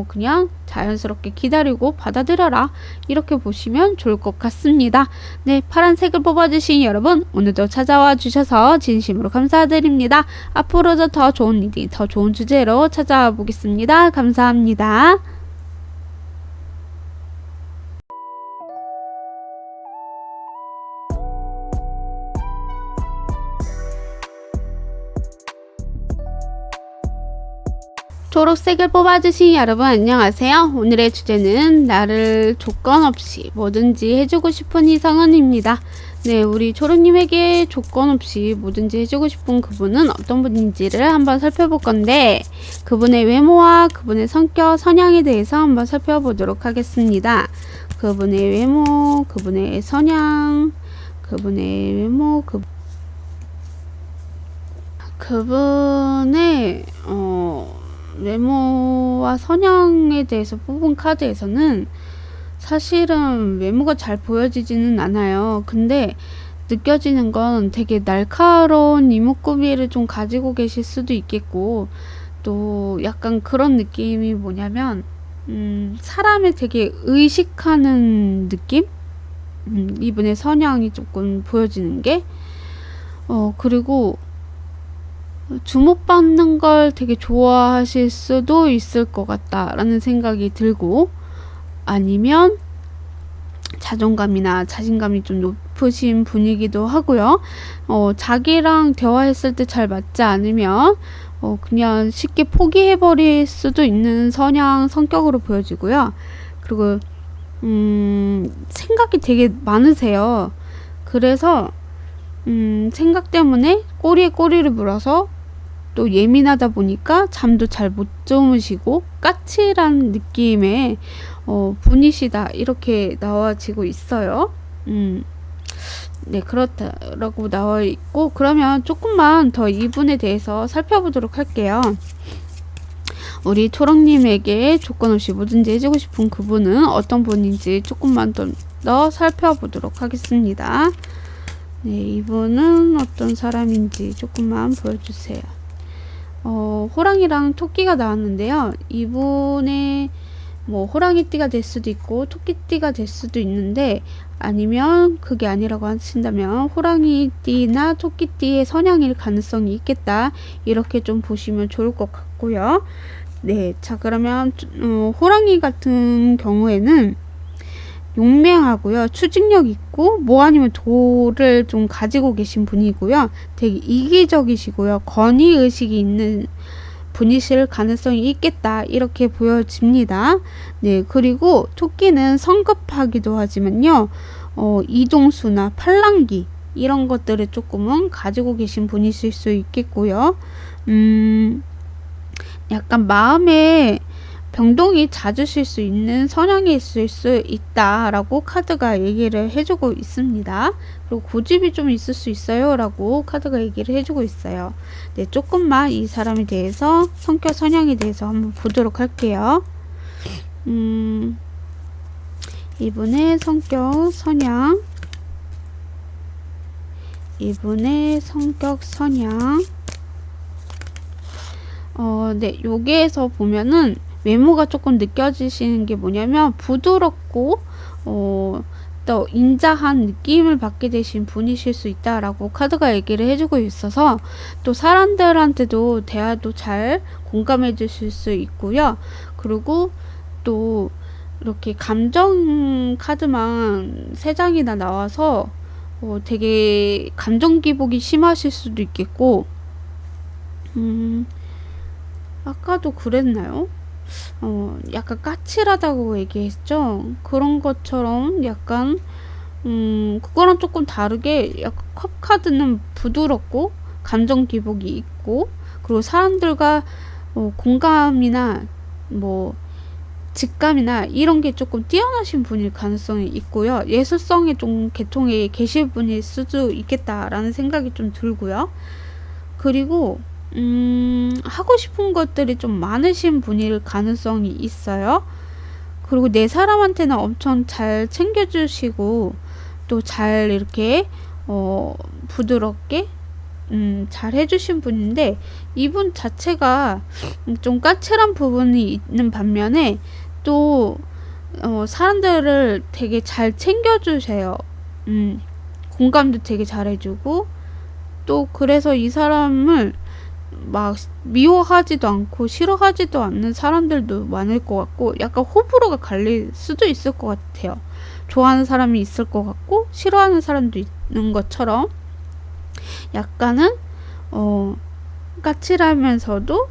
그냥 자연스럽게 기다리고 받아들여라. 이렇게 보시면 좋을 것 같습니다. 네, 파란색을 뽑아주신 여러분, 오늘도 찾아와 주셔서 진심으로 감사드립니다. 앞으로도 더 좋은 리딩, 더 좋은 주제로 찾아와 보겠습니다. 감사합니다. 초록색을 뽑아주신 여러분 안녕하세요. 오늘의 주제는 나를 조건 없이 뭐든지 해주고 싶은 이성은입니다. 네, 우리 초록님에게 조건 없이 뭐든지 해주고 싶은 그분은 어떤 분인지를 한번 살펴볼 건데, 그분의 외모와 그분의 성격, 성향에 대해서 한번 살펴보도록 하겠습니다. 그분의 외모, 그분의 성향, 그분의 외모, 그분의 외모와 성향에 대해서 뽑은 카드에서는 사실은 외모가 잘 보여지지는 않아요. 근데 느껴지는 건 되게 날카로운 이목구비를 좀 가지고 계실 수도 있겠고, 또 약간 그런 느낌이 뭐냐면 사람을 되게 의식하는 느낌? 이분의 성향이 조금 보여지는 게 그리고 주목받는 걸 되게 좋아하실 수도 있을 것 같다라는 생각이 들고, 아니면 자존감이나 자신감이 좀 높으신 분이기도 하고요. 자기랑 대화했을 때 잘 맞지 않으면 그냥 쉽게 포기해버릴 수도 있는 성격으로 보여지고요. 그리고 생각이 되게 많으세요. 그래서 생각 때문에 꼬리에 꼬리를 물어서 또 예민하다 보니까 잠도 잘 못 주무시고 까칠한 느낌의 분이시다, 이렇게 나와지고 있어요. 네, 그렇다라고 나와 있고, 그러면 조금만 더 이분에 대해서 살펴보도록 할게요. 우리 초록님에게 조건 없이 뭐든지 해주고 싶은 그분은 어떤 분인지 조금만 더 살펴보도록 하겠습니다. 네, 이분은 어떤 사람인지 조금만 보여주세요. 호랑이랑 토끼가 나왔는데요. 이분의 뭐 호랑이띠가 될 수도 있고 토끼띠가 될 수도 있는데, 아니면 그게 아니라고 하신다면 호랑이띠나 토끼띠의 성향일 가능성이 있겠다, 이렇게 좀 보시면 좋을 것 같고요. 네, 자 그러면 호랑이 같은 경우에는 용맹하고요, 추진력 있고 뭐 아니면 도를 좀 가지고 계신 분이고요, 되게 이기적이시고요, 권위의식이 있는 분이실 가능성이 있겠다, 이렇게 보여집니다. 네, 그리고 토끼는 성급하기도 하지만요, 이동수나 팔랑귀 이런 것들을 조금은 가지고 계신 분이실 수 있겠고요. 약간 마음에 병동이 잦으실 수 있는 성향이 있을 수 있다라고 카드가 얘기를 해주고 있습니다. 그리고 고집이 좀 있을 수 있어요 라고 카드가 얘기를 해주고 있어요. 네, 조금만 이 사람에 대해서 성격 성향에 대해서 한번 보도록 할게요. 이분의 성격 성향, 이분의 성격 성향. 네, 여기에서 보면은 외모가 조금 느껴지시는 게 뭐냐면 부드럽고 또 인자한 느낌을 받게 되신 분이실 수 있다라고 카드가 얘기를 해주고 있어서, 또 사람들한테도 대화도 잘 공감해 주실 수 있고요. 그리고 또 이렇게 감정 카드만 3장이나 나와서 되게 감정 기복이 심하실 수도 있겠고, 아까도 그랬나요? 약간 까칠하다고 얘기했죠? 그런 것처럼 약간, 그거랑 조금 다르게 약간 컵카드는 부드럽고, 감정 기복이 있고, 그리고 사람들과 공감이나 뭐, 직감이나 이런 게 조금 뛰어나신 분일 가능성이 있고요. 예술성에 좀 계통에 계실 분일 수도 있겠다라는 생각이 좀 들고요. 그리고 하고 싶은 것들이 좀 많으신 분일 가능성이 있어요. 그리고 내 사람한테는 엄청 잘 챙겨주시고 또 잘 이렇게 부드럽게 잘 해주신 분인데, 이분 자체가 좀 까칠한 부분이 있는 반면에 또 사람들을 되게 잘 챙겨주세요. 공감도 되게 잘해주고, 또 그래서 이 사람을 막 미워하지도 않고 싫어하지도 않는 사람들도 많을 것 같고, 약간 호불호가 갈릴 수도 있을 것 같아요. 좋아하는 사람이 있을 것 같고 싫어하는 사람도 있는 것처럼, 약간은 까칠하면서도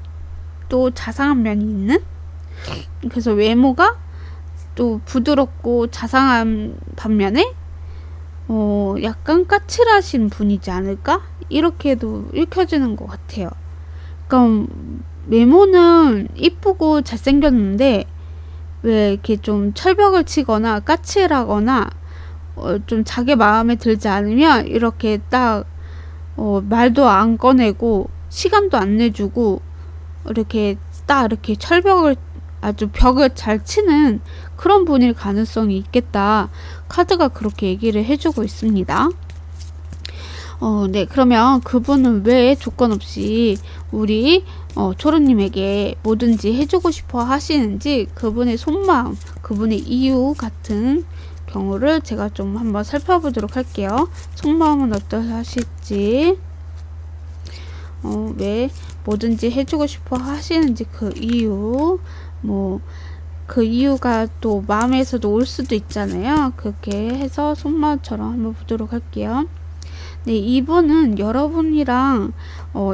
또 자상한 면이 있는, 그래서 외모가 또 부드럽고 자상한 반면에 약간 까칠하신 분이지 않을까? 이렇게도 읽혀지는 것 같아요. 그러니까 외모는 이쁘고 잘생겼는데 왜 이렇게 좀 철벽을 치거나 까칠하거나 좀 자기 마음에 들지 않으면 이렇게 딱 말도 안 꺼내고 시간도 안 내주고 이렇게 딱 이렇게 철벽을 아주 벽을 잘 치는 그런 분일 가능성이 있겠다. 카드가 그렇게 얘기를 해주고 있습니다. 네, 그러면 그분은 왜 조건 없이 우리 초로님에게 뭐든지 해주고 싶어 하시는지, 그분의 속마음, 그분의 이유 같은 경우를 제가 좀 한번 살펴보도록 할게요. 속마음은 어떠하실지, 왜 뭐든지 해주고 싶어 하시는지 그 이유, 그 이유가 또 마음에서도 올 수도 있잖아요. 그렇게 해서 속마음처럼 한번 보도록 할게요. 네, 이분은 여러분이랑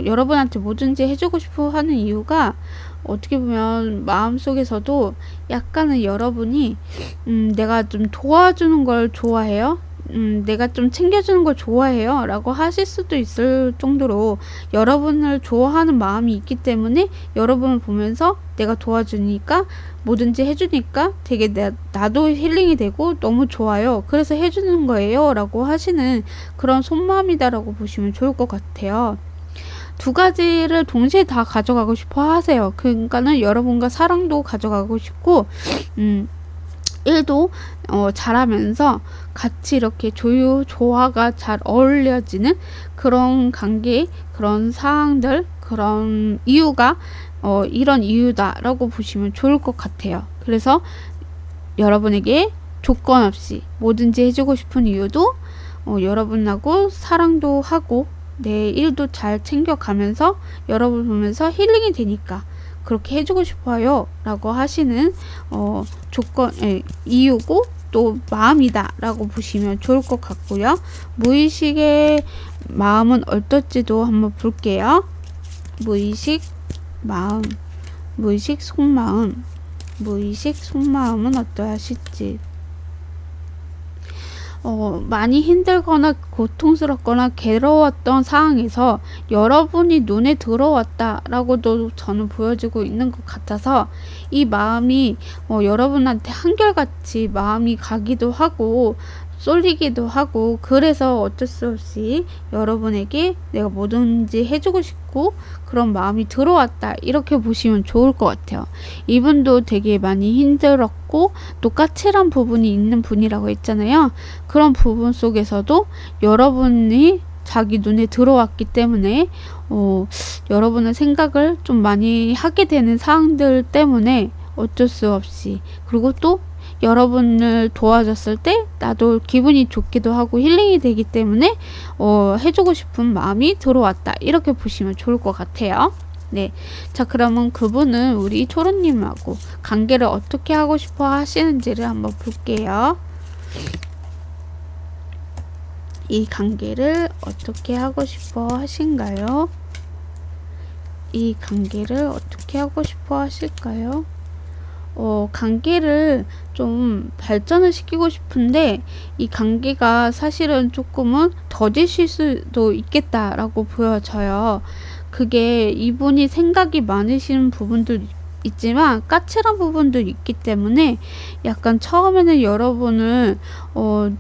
여러분한테 뭐든지 해주고 싶어 하는 이유가, 어떻게 보면 마음속에서도 약간은 여러분이 내가 좀 도와주는 걸 좋아해요. 내가 좀 챙겨주는 걸 좋아해요 라고 하실 수도 있을 정도로 여러분을 좋아하는 마음이 있기 때문에, 여러분을 보면서 내가 도와주니까 뭐든지 해주니까 되게 나도 힐링이 되고 너무 좋아요, 그래서 해주는 거예요 라고 하시는 그런 속마음이다 라고 보시면 좋을 것 같아요. 두 가지를 동시에 다 가져가고 싶어 하세요. 그러니까는 여러분과 사랑도 가져가고 싶고, 일도 잘하면서 같이 이렇게 조화가 잘 어울려지는 그런 관계, 그런 상황들, 그런 이유가 이런 이유다라고 보시면 좋을 것 같아요. 그래서 여러분에게 조건 없이 뭐든지 해주고 싶은 이유도 여러분하고 사랑도 하고 내 일도 잘 챙겨가면서 여러분 보면서 힐링이 되니까 그렇게 해주고 싶어요 라고 하시는 이유고 또 마음이다 라고 보시면 좋을 것 같고요. 무의식의 마음은 어떨지도 한번 볼게요. 무의식 마음, 무의식 속마음, 무의식 속마음은 어떠하실지. 많이 힘들거나 고통스럽거나 괴로웠던 상황에서 여러분이 눈에 들어왔다라고도 저는 보여지고 있는 것 같아서, 이 마음이 여러분한테 한결같이 마음이 가기도 하고 쏠리기도 하고, 그래서 어쩔 수 없이 여러분에게 내가 뭐든지 해주고 싶고 그런 마음이 들어왔다, 이렇게 보시면 좋을 것 같아요. 이분도 되게 많이 힘들었고 또 까칠한 부분이 있는 분이라고 했잖아요. 그런 부분 속에서도 여러분이 자기 눈에 들어왔기 때문에 여러분의 생각을 좀 많이 하게 되는 상황들 때문에 어쩔 수 없이, 그리고 또 여러분을 도와줬을 때 나도 기분이 좋기도 하고 힐링이 되기 때문에 해주고 싶은 마음이 들어왔다, 이렇게 보시면 좋을 것 같아요. 네, 자 그러면 그분은 우리 초로님하고 관계를 어떻게 하고 싶어 하시는지를 한번 볼게요. 이 관계를 어떻게 하고 싶어 하신가요? 이 관계를 어떻게 하고 싶어 하실까요? 관계를 좀 발전을 시키고 싶은데 이 관계가 사실은 조금은 더디실 수도 있겠다라고 보여져요. 그게 이분이 생각이 많으신 부분도 있지만 까칠한 부분도 있기 때문에 약간 처음에는 여러분을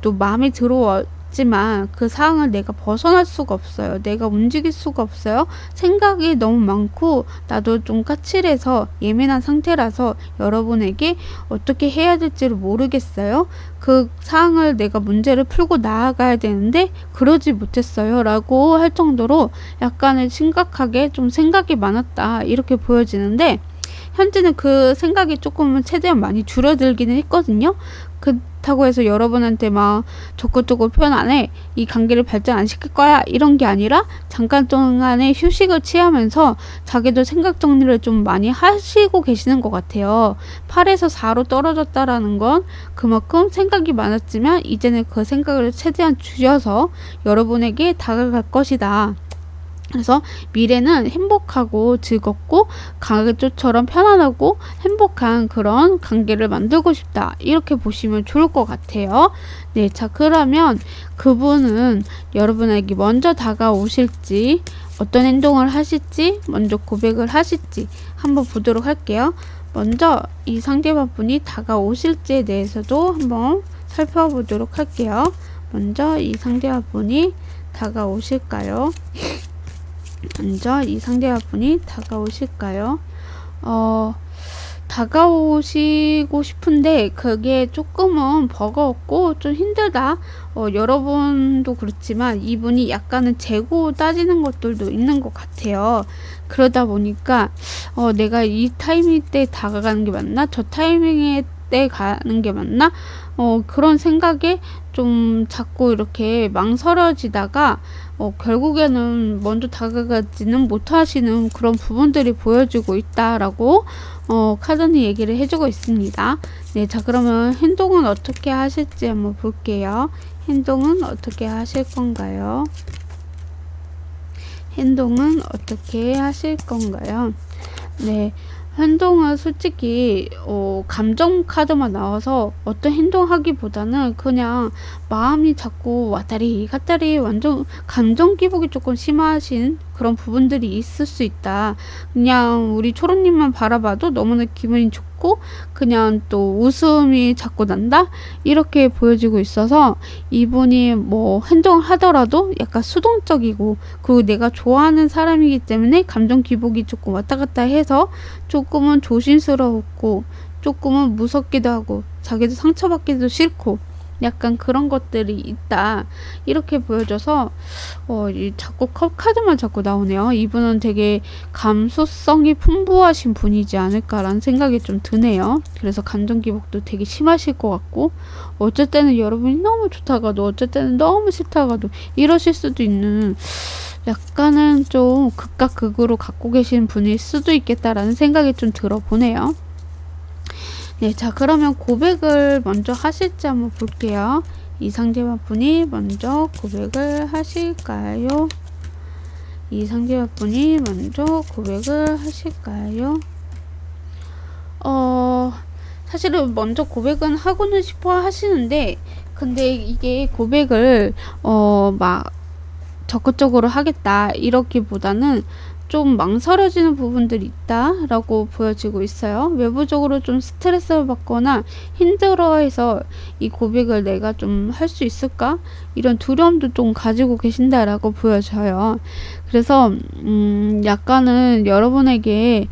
또 마음에 들어왔지만 그 상황을 내가 벗어날 수가 없어요. 내가 움직일 수가 없어요. 생각이 너무 많고 나도 좀 까칠해서 예민한 상태라서 여러분에게 어떻게 해야 될지를 모르겠어요. 그 상황을 내가 문제를 풀고 나아가야 되는데 그러지 못했어요 라고 할 정도로 약간은 심각하게 좀 생각이 많았다 이렇게 보여지는데, 현재는 그 생각이 조금은 최대한 많이 줄어들기는 했거든요. 그렇다고 해서 여러분한테 막 적극적으로 표현 안 해, 이 관계를 발전 안 시킬 거야 이런 게 아니라 잠깐 동안의 휴식을 취하면서 자기도 생각 정리를 좀 많이 하시고 계시는 것 같아요. 8에서 4로 떨어졌다라는 건 그만큼 생각이 많았지만 이제는 그 생각을 최대한 줄여서 여러분에게 다가갈 것이다. 그래서 미래는 행복하고 즐겁고 가족처럼 편안하고 행복한 그런 관계를 만들고 싶다 이렇게 보시면 좋을 것 같아요. 네, 자 그러면 그분은 여러분에게 먼저 다가오실지 어떤 행동을 하실지 먼저 고백을 하실지 한번 보도록 할게요. 먼저 이 상대방분이 다가오실지에 대해서도 한번 살펴보도록 할게요. 먼저 이 상대방분이 다가오실까요? 먼저 이 상대방분이 다가오실까요? 다가오시고 싶은데 그게 조금은 버거웠고 좀 힘들다. 여러분도 그렇지만 이분이 약간은 재고 따지는 것들도 있는 것 같아요. 그러다 보니까 내가 이 타이밍 때 다가가는 게 맞나? 저 타이밍에 때 가는 게 맞나? 그런 생각에 좀 자꾸 이렇게 망설여지다가 결국에는 먼저 다가가지는 못하시는 그런 부분들이 보여지고 있다라고 카드는 얘기를 해주고 있습니다. 네, 자 그러면 행동은 어떻게 하실지 한번 볼게요. 행동은 어떻게 하실 건가요? 행동은 어떻게 하실 건가요? 네, 행동은 솔직히 감정 카드만 나와서 어떤 행동하기보다는 그냥 마음이 자꾸 왔다리 갔다리 완전 감정 기복이 조금 심하신 그런 부분들이 있을 수 있다. 그냥 우리 초롱님만 바라봐도 너무나 기분이 좋고 그냥 또 웃음이 자꾸 난다 이렇게 보여지고 있어서 이분이 뭐 행동을 하더라도 약간 수동적이고 그리고 내가 좋아하는 사람이기 때문에 감정 기복이 조금 왔다 갔다 해서 조금은 조심스러웠고 조금은 무섭기도 하고 자기도 상처받기도 싫고 약간 그런 것들이 있다 이렇게 보여져서 자꾸 카드만 자꾸 나오네요. 이분은 되게 감수성이 풍부하신 분이지 않을까라는 생각이 좀 드네요. 그래서 감정 기복도 되게 심하실 것 같고 어쩔 때는 여러분이 너무 좋다가도 어쩔 때는 너무 싫다가도 이러실 수도 있는 약간은 좀 극과 극으로 갖고 계신 분일 수도 있겠다라는 생각이 좀 들어보네요. 네, 자 그러면 고백을 먼저 하실지 한번 볼게요. 이 상대방분이 먼저 고백을 하실까요? 이 상대방분이 먼저 고백을 하실까요? 사실은 먼저 고백은 하고는 싶어 하시는데 근데 이게 고백을 막 적극적으로 하겠다 이렇기보다는 좀 망설여지는 부분들이 있다라고 보여지고 있어요. 외부적으로 좀 스트레스를 받거나 힘들어해서 이 고백을 내가 좀 할 수 있을까? 이런 두려움도 좀 가지고 계신다라고 보여져요. 그래서 약간은 여러분에게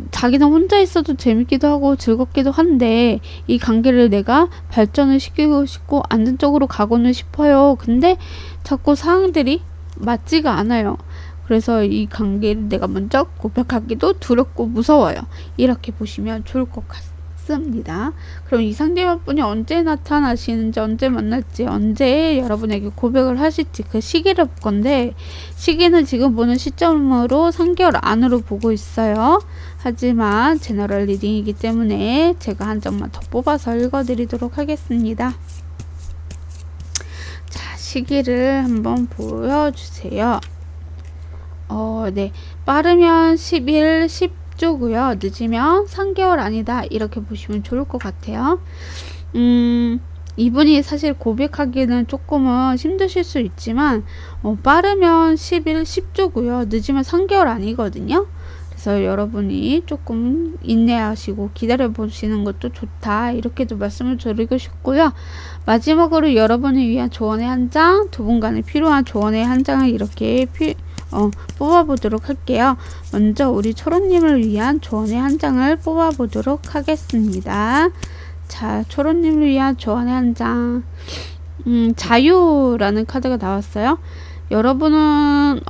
자기는 혼자 있어도 재밌기도 하고 즐겁기도 한데 이 관계를 내가 발전을 시키고 싶고 안정적으로 가고는 싶어요. 근데 자꾸 상황들이 맞지가 않아요. 그래서 이 관계를 내가 먼저 고백하기도 두렵고 무서워요. 이렇게 보시면 좋을 것 같습니다. 그럼 이 상대방분이 언제 나타나시는지, 언제 만날지, 언제 여러분에게 고백을 하실지 그 시기를 볼 건데 시기는 지금 보는 시점으로 3개월 안으로 보고 있어요. 하지만 제너럴 리딩이기 때문에 제가 한 장만 더 뽑아서 읽어드리도록 하겠습니다. 시기를 한번 보여주세요. 네. 빠르면 10일, 10주고요. 늦으면 3개월 아니다. 이렇게 보시면 좋을 것 같아요. 이분이 사실 고백하기는 조금은 힘드실 수 있지만 빠르면 10일, 10주고요. 늦으면 3개월 아니거든요. 그래서 여러분이 조금 인내하시고 기다려 보시는 것도 좋다. 이렇게도 말씀을 드리고 싶고요. 마지막으로 여러분을 위한 조언의 한 장, 두 분간에 필요한 조언의 한 장을 이렇게 뽑아보도록 할게요. 먼저 우리 초롱님을 위한 조언의 한 장을 뽑아보도록 하겠습니다. 자, 초롱님을 위한 조언의 한 장. 자유라는 카드가 나왔어요. 여러분은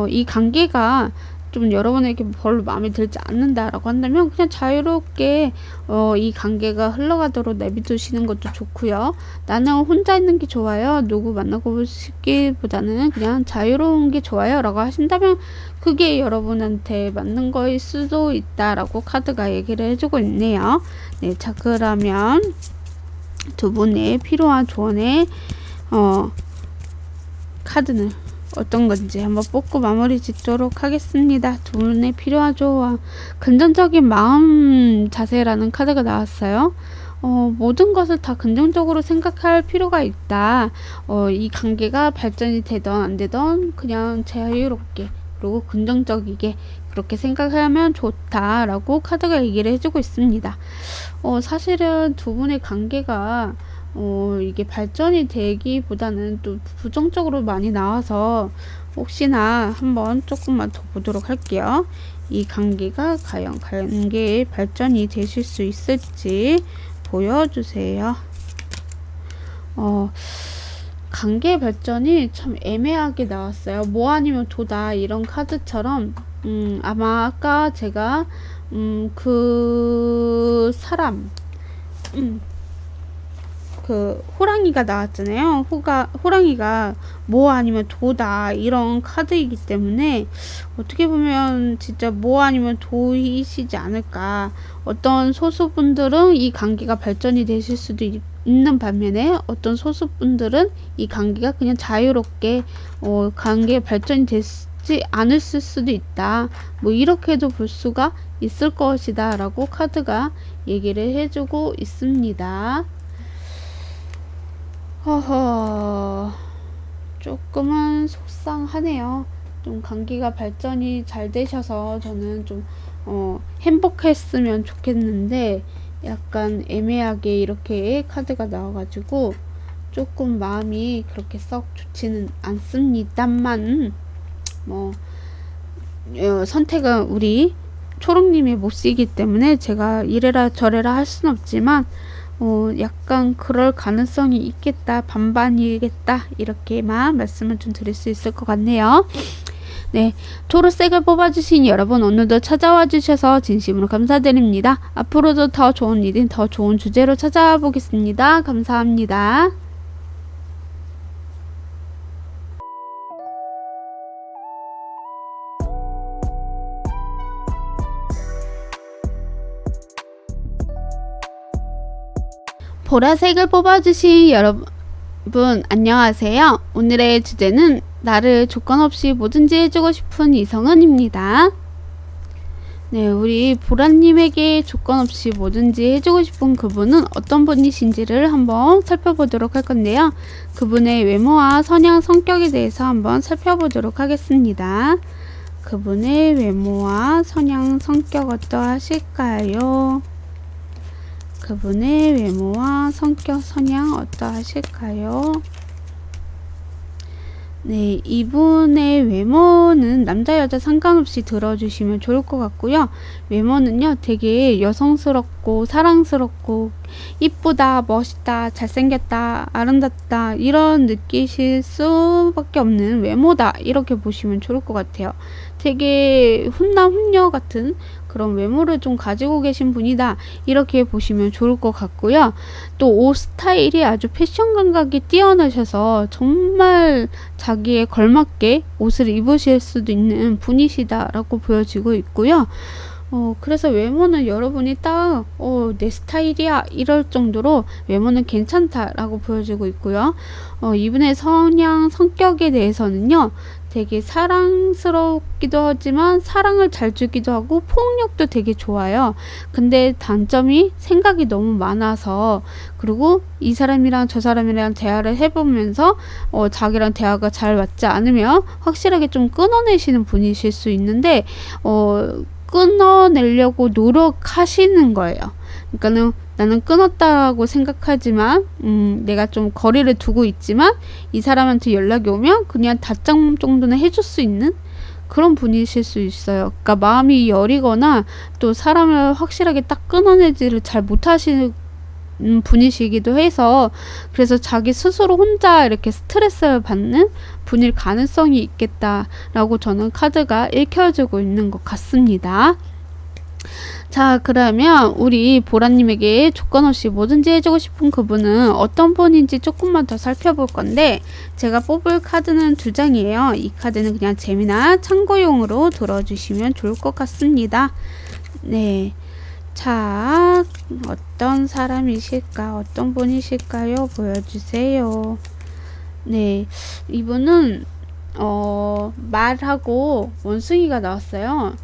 이 관계가 좀 여러분에게 별로 마음에 들지 않는다라고 한다면 그냥 자유롭게 이 관계가 흘러가도록 내비두시는 것도 좋고요. 나는 혼자 있는 게 좋아요. 누구 만나고 싶기보다는 그냥 자유로운 게 좋아요 라고 하신다면 그게 여러분한테 맞는 거일 수도 있다라고 카드가 얘기를 해주고 있네요. 네, 자 그러면 두 분의 필요한 조언의 카드는 어떤 건지 한번 뽑고 마무리 짓도록 하겠습니다. 두 분의 필요한 조언, 긍정적인 마음 자세라는 카드가 나왔어요. 모든 것을 다 긍정적으로 생각할 필요가 있다. 이 관계가 발전이 되던 안 되던 그냥 자유롭게 그리고 긍정적이게 그렇게 생각하면 좋다라고 카드가 얘기를 해주고 있습니다. 사실은 두 분의 관계가 이게 발전이 되기보다는 또 부정적으로 많이 나와서 혹시나 한번 조금만 더 보도록 할게요. 이 관계가 과연 관계의 발전이 되실 수 있을지 보여주세요. 관계 발전이 참 애매하게 나왔어요. 뭐 아니면 도다 이런 카드처럼 아마 아까 제가 그 사람 그 호랑이가 나왔잖아요. 호랑이가 뭐 아니면 도다 이런 카드이기 때문에 어떻게 보면 진짜 뭐 아니면 도이시지 않을까. 어떤 소수분들은 이 관계가 발전이 되실 수도 있는 반면에 어떤 소수분들은 이 관계가 그냥 자유롭게 관계 발전이 되지 않을 수도 있다. 뭐 이렇게도 볼 수가 있을 것이다 라고 카드가 얘기를 해주고 있습니다. 조금은 속상하네요. 좀 관계가 발전이 잘 되셔서 저는 좀 행복했으면 좋겠는데 약간 애매하게 이렇게 카드가 나와가지고 조금 마음이 그렇게 썩 좋지는 않습니다만 선택은 우리 초롱님의 몫이기 때문에 제가 이래라 저래라 할 순 없지만 약간 그럴 가능성이 있겠다, 반반이겠다 이렇게만 말씀을 좀 드릴 수 있을 것 같네요. 네, 초록색을 뽑아주신 여러분 오늘도 찾아와 주셔서 진심으로 감사드립니다. 앞으로도 더 좋은 리딩, 더 좋은 주제로 찾아와 보겠습니다. 감사합니다. 보라색을 뽑아주신 여러분 안녕하세요. 오늘의 주제는 나를 조건 없이 뭐든지 해주고 싶은 이성은입니다. 네, 우리 보라님에게 조건 없이 뭐든지 해주고 싶은 그분은 어떤 분이신지를 한번 살펴보도록 할 건데요. 그분의 외모와 성향, 성격에 대해서 한번 살펴보도록 하겠습니다. 그분의 외모와 성향, 성격 어떠하실까요? 그분의 외모와 성격, 성향 어떠하실까요? 네, 이분의 외모는 남자 여자 상관없이 들어주시면 좋을 것 같고요. 외모는요 되게 여성스럽고 사랑스럽고 이쁘다, 멋있다, 잘생겼다, 아름답다 이런 느끼실 수밖에 없는 외모다 이렇게 보시면 좋을 것 같아요. 되게 훈남 훈녀 같은 그런 외모를 좀 가지고 계신 분이다 이렇게 보시면 좋을 것 같고요. 또 옷 스타일이 아주 패션 감각이 뛰어나셔서 정말 자기에 걸맞게 옷을 입으실 수도 있는 분이시다 라고 보여지고 있고요. 그래서 외모는 여러분이 딱, 내 스타일이야. 이럴 정도로 외모는 괜찮다라고 보여지고 있고요. 이분의 성향, 성격에 대해서는요, 되게 사랑스럽기도 하지만 사랑을 잘 주기도 하고 포용력도 되게 좋아요. 근데 단점이 생각이 너무 많아서, 그리고 이 사람이랑 저 사람이랑 대화를 해보면서 자기랑 대화가 잘 맞지 않으면 확실하게 좀 끊어내시는 분이실 수 있는데, 끊어내려고 노력하시는 거예요. 그러니까는 나는 끊었다고 생각하지만 내가 좀 거리를 두고 있지만 이 사람한테 연락이 오면 그냥 답장 정도는 해줄 수 있는 그런 분이실 수 있어요. 그러니까 마음이 여리거나 또 사람을 확실하게 딱 끊어내지를 잘 못하시는 분이시기도 해서, 그래서 자기 스스로 혼자 이렇게 스트레스를 받는 분일 가능성이 있겠다라고 저는 카드가 읽혀주고 있는 것 같습니다. 자, 그러면 우리 보라님에게 조건 없이 뭐든지 해주고 싶은 그분은 어떤 분인지 조금만 더 살펴볼 건데, 제가 뽑을 카드는 2장이에요. 이 카드는 그냥 재미나 참고용으로 들어주시면 좋을 것 같습니다. 네. 자, 어떤 사람이실까? 어떤 분이실까요? 보여주세요. 네, 이분은 말하고 원숭이가 나왔어요.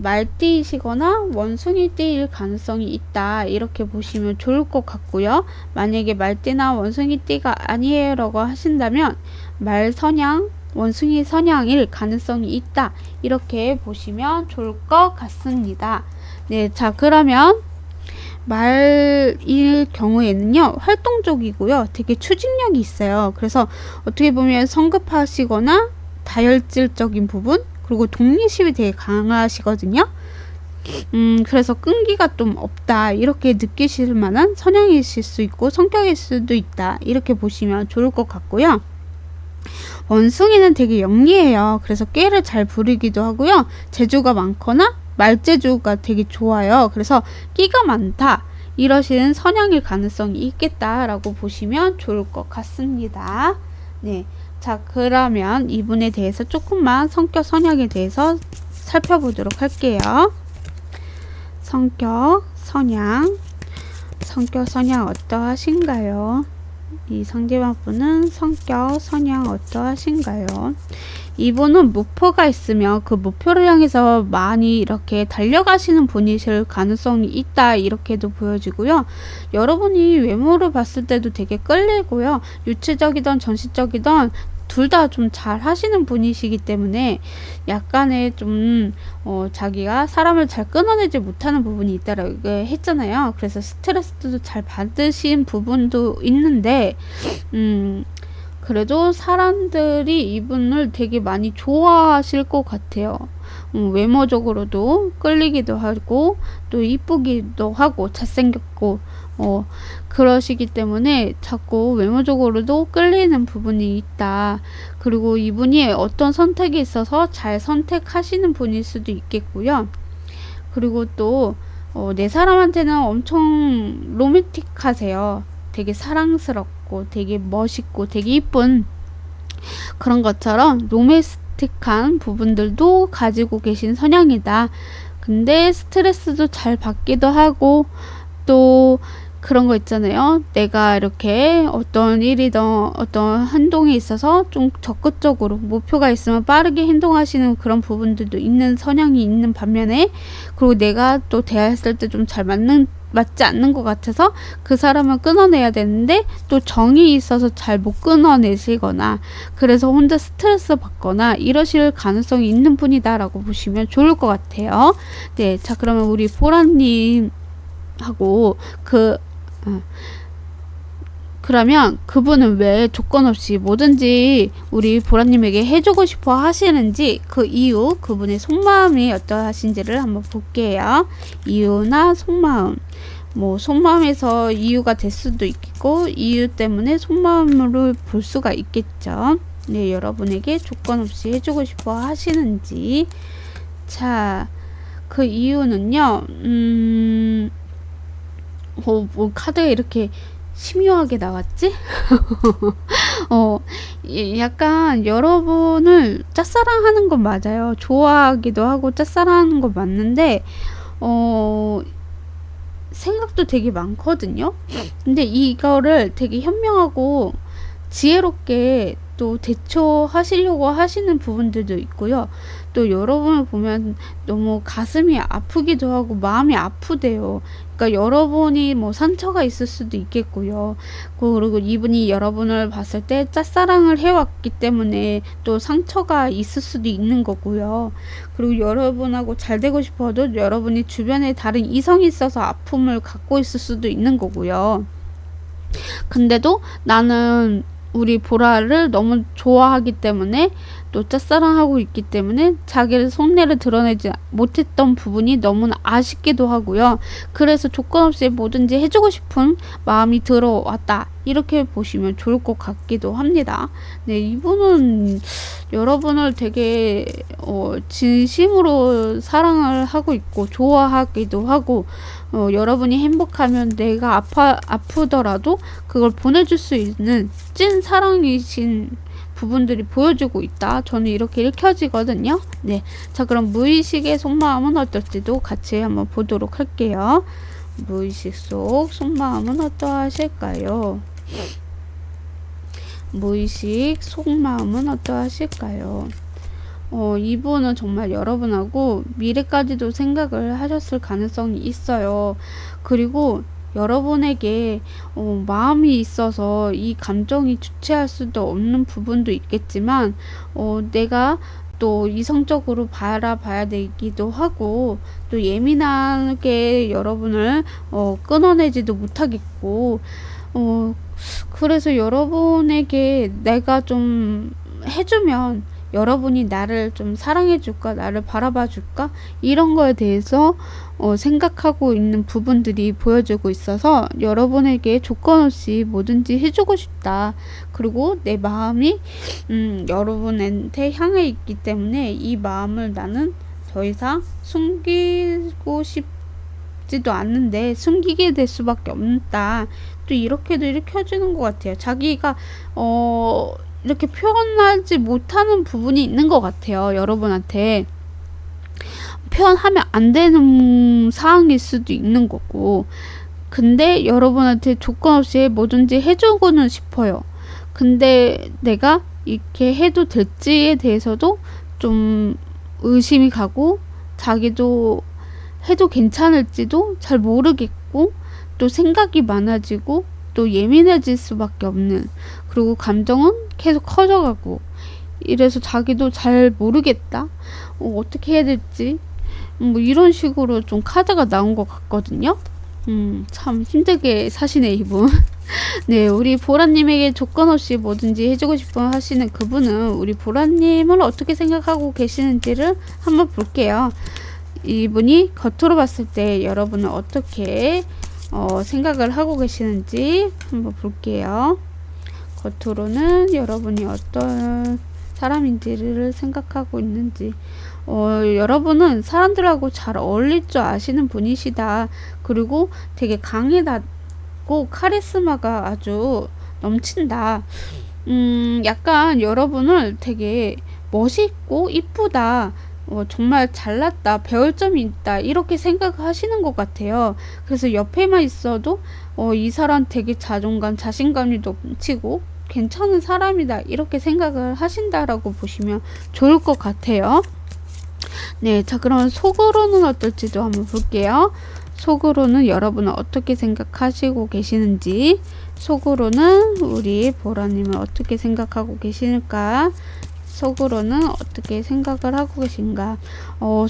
말띠이시거나 원숭이띠일 가능성이 있다, 이렇게 보시면 좋을 것 같고요. 만약에 말띠나 원숭이띠가 아니에요 라고 하신다면 말선양, 원숭이 선양일 가능성이 있다, 이렇게 보시면 좋을 것 같습니다. 네, 자, 그러면 말일 경우에는요, 활동적이고요, 되게 추진력이 있어요. 그래서 어떻게 보면 성급하시거나 다혈질적인 부분, 그리고 독립심이 되게 강하시거든요. 그래서 끈기가 좀 없다, 이렇게 느끼실 만한 성향이실 수 있고 성격일 수도 있다, 이렇게 보시면 좋을 것 같고요. 원숭이는 되게 영리해요. 그래서 꾀를 잘 부리기도 하고요. 재주가 많거나 말재주가 되게 좋아요. 그래서 끼가 많다, 이러시는 선양일 가능성이 있겠다라고 보시면 좋을 것 같습니다. 네, 자, 그러면 이분에 대해서 조금만 성격 성향에 대해서 살펴보도록 할게요. 성격 성향 어떠하신가요? 이 상대방 분은 성격 성향 어떠하신가요? 이분은 목표가 있으면 그 목표를 향해서 많이 이렇게 달려가시는 분이실 가능성이 있다, 이렇게도 보여지고요. 여러분이 외모를 봤을 때도 되게 끌리고요. 유치적이든 정신적이든 둘 다 좀 잘 하시는 분이시기 때문에 약간의 좀 자기가 사람을 잘 끊어내지 못하는 부분이 있다라고 했잖아요. 그래서 스트레스도 잘 받으신 부분도 있는데 그래도 사람들이 이분을 되게 많이 좋아하실 것 같아요. 외모적으로도 끌리기도 하고 또 이쁘기도 하고 잘생겼고 그러시기 때문에 자꾸 외모적으로도 끌리는 부분이 있다. 그리고 이분이 어떤 선택에 있어서 잘 선택하시는 분일 수도 있겠고요. 그리고 또 내 사람한테는 엄청 로맨틱하세요. 되게 사랑스럽고 되게 멋있고 되게 이쁜 그런 것처럼 로맨틱한 부분들도 가지고 계신 성향이다. 근데 스트레스도 잘 받기도 하고 또 그런 거 있잖아요. 내가 이렇게 어떤 일이든 어떤 행동에 있어서 좀 적극적으로 목표가 있으면 빠르게 행동하시는 그런 부분들도 있는 성향이 있는 반면에, 그리고 내가 또 대화했을 때 좀 잘 맞지 않는 것 같아서 그 사람을 끊어내야 되는데 또 정이 있어서 잘 못 끊어내시거나 그래서 혼자 스트레스 받거나 이러실 가능성이 있는 분이다 라고 보시면 좋을 것 같아요. 네, 자, 그러면 우리 보라님 하고 그러면 그분은 왜 조건 없이 뭐든지 우리 보라님에게 해주고 싶어 하시는지 그 이유, 그분의 속마음이 어떠하신지를 한번 볼게요. 이유나 속마음. 뭐 속마음에서 이유가 될 수도 있고 이유 때문에 속마음으로 볼 수가 있겠죠. 네, 여러분에게 조건 없이 해주고 싶어 하시는지. 자, 그 이유는요. 뭐 카드가 이렇게 심오하게 나왔지? 어, 약간 여러분을 짝사랑하는 건 맞아요. 좋아하기도 하고 짝사랑하는 건 맞는데, 어, 생각도 되게 많거든요. 근데 이거를 되게 현명하고 지혜롭게 또 대처하시려고 하시는 부분들도 있고요. 또 여러분을 보면 너무 가슴이 아프기도 하고 마음이 아프대요. 그러니까 여러분이 뭐 상처가 있을 수도 있겠고요. 그리고 이분이 여러분을 봤을 때 짝사랑을 해왔기 때문에 또 상처가 있을 수도 있는 거고요. 그리고 여러분하고 잘 되고 싶어도 여러분이 주변에 다른 이성이 있어서 아픔을 갖고 있을 수도 있는 거고요. 근데도 나는 우리 보라를 너무 좋아하기 때문에 또 짝사랑하고 있기 때문에 자기를 속내를 드러내지 못했던 부분이 너무나 아쉽기도 하고요. 그래서 조건 없이 뭐든지 해주고 싶은 마음이 들어왔다. 이렇게 보시면 좋을 것 같기도 합니다. 네, 이분은 여러분을 되게 진심으로 사랑을 하고 있고 좋아하기도 하고 여러분이 행복하면 내가 아프더라도 그걸 보내줄 수 있는 찐 사랑이신 부분들이 보여주고 있다. 저는 이렇게 읽혀지거든요. 네, 자 그럼 무의식의 속마음은 어떨지도 같이 한번 보도록 할게요. 무의식 속 속마음은 어떠하실까요? 무의식 속마음은 어떠하실까요? 이분은 정말 여러분하고 미래까지도 생각을 하셨을 가능성이 있어요. 그리고 여러분에게 마음이 있어서 이 감정이 주체할 수도 없는 부분도 있겠지만 내가 또 이성적으로 바라봐야 되기도 하고 또 예민하게 여러분을 끊어내지도 못하겠고 그래서 여러분에게 내가 좀 해주면 여러분이 나를 좀 사랑해줄까, 나를 바라봐줄까, 이런 거에 대해서 생각하고 있는 부분들이 보여주고 있어서 여러분에게 조건 없이 뭐든지 해주고 싶다. 그리고 내 마음이 여러분한테 향해 있기 때문에 이 마음을 나는 더 이상 숨기고 싶지도 않는데 숨기게 될 수밖에 없다. 또 이렇게도 읽혀지는 것 같아요. 자기가 이렇게 표현하지 못하는 부분이 있는 것 같아요. 여러분한테 표현하면 안 되는 상황일 수도 있는 거고 근데 여러분한테 조건 없이 뭐든지 해주고는 싶어요. 근데 내가 이렇게 해도 될지에 대해서도 좀 의심이 가고 자기도 해도 괜찮을지도 잘 모르겠고 또 생각이 많아지고 또 예민해질 수밖에 없는 그리고 감정은 계속 커져가고 이래서 자기도 잘 모르겠다. 어떻게 해야 될지 뭐 이런 식으로 좀 카드가 나온 것 같거든요. 참 힘들게 사시네 이분. 네, 우리 보라님에게 조건 없이 뭐든지 해주고 싶어 하시는 그분은 우리 보라님을 어떻게 생각하고 계시는지를 한번 볼게요. 이분이 겉으로 봤을 때 여러분은 어떻게 생각을 하고 계시는지 한번 볼게요. 겉으로는 여러분이 어떤 사람인지를 생각하고 있는지 여러분은 사람들하고 잘 어울릴 줄 아시는 분이시다. 그리고 되게 강해다고 카리스마가 아주 넘친다. 약간 여러분을 되게 멋있고 이쁘다. 정말 잘났다, 배울 점이 있다, 이렇게 생각하시는 것 같아요. 그래서 옆에만 있어도 이 사람 되게 자존감, 자신감이 넘치고 괜찮은 사람이다, 이렇게 생각을 하신다라고 보시면 좋을 것 같아요. 네, 자 그럼 속으로는 어떨지도 한번 볼게요. 속으로는 여러분은 어떻게 생각하시고 계시는지, 속으로는 우리 보라님은 어떻게 생각하고 계실까, 속으로는 어떻게 생각을 하고 계신가.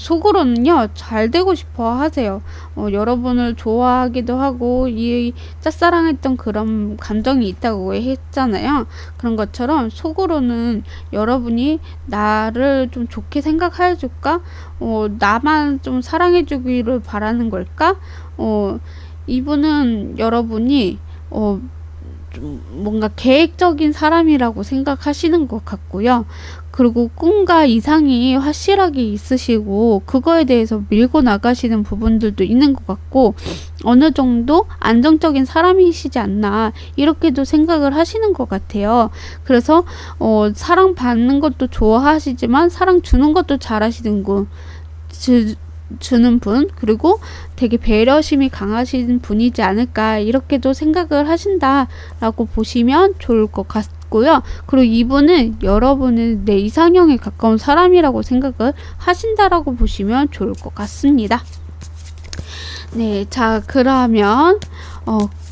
속으로는요 잘 되고 싶어 하세요. 여러분을 좋아하기도 하고 이 짝사랑했던 그런 감정이 있다고 했잖아요. 그런 것처럼 속으로는 여러분이 나를 좀 좋게 생각해 줄까, 나만 좀 사랑해 주기를 바라는 걸까. 이분은 여러분이 좀 뭔가 계획적인 사람이라고 생각하시는 것 같고요. 그리고 꿈과 이상이 확실하게 있으시고 그거에 대해서 밀고 나가시는 부분들도 있는 것 같고 어느 정도 안정적인 사람이시지 않나 이렇게도 생각을 하시는 것 같아요. 그래서 사랑받는 것도 좋아하시지만 사랑 주는 것도 잘하시는 분, 주는 분, 그리고 되게 배려심이 강하신 분이지 않을까 이렇게도 생각을 하신다라고 보시면 좋을 것 같고요. 그리고 이분은 여러분은 내 이상형에 가까운 사람이라고 생각을 하신다라고 보시면 좋을 것 같습니다. 네, 자 그러면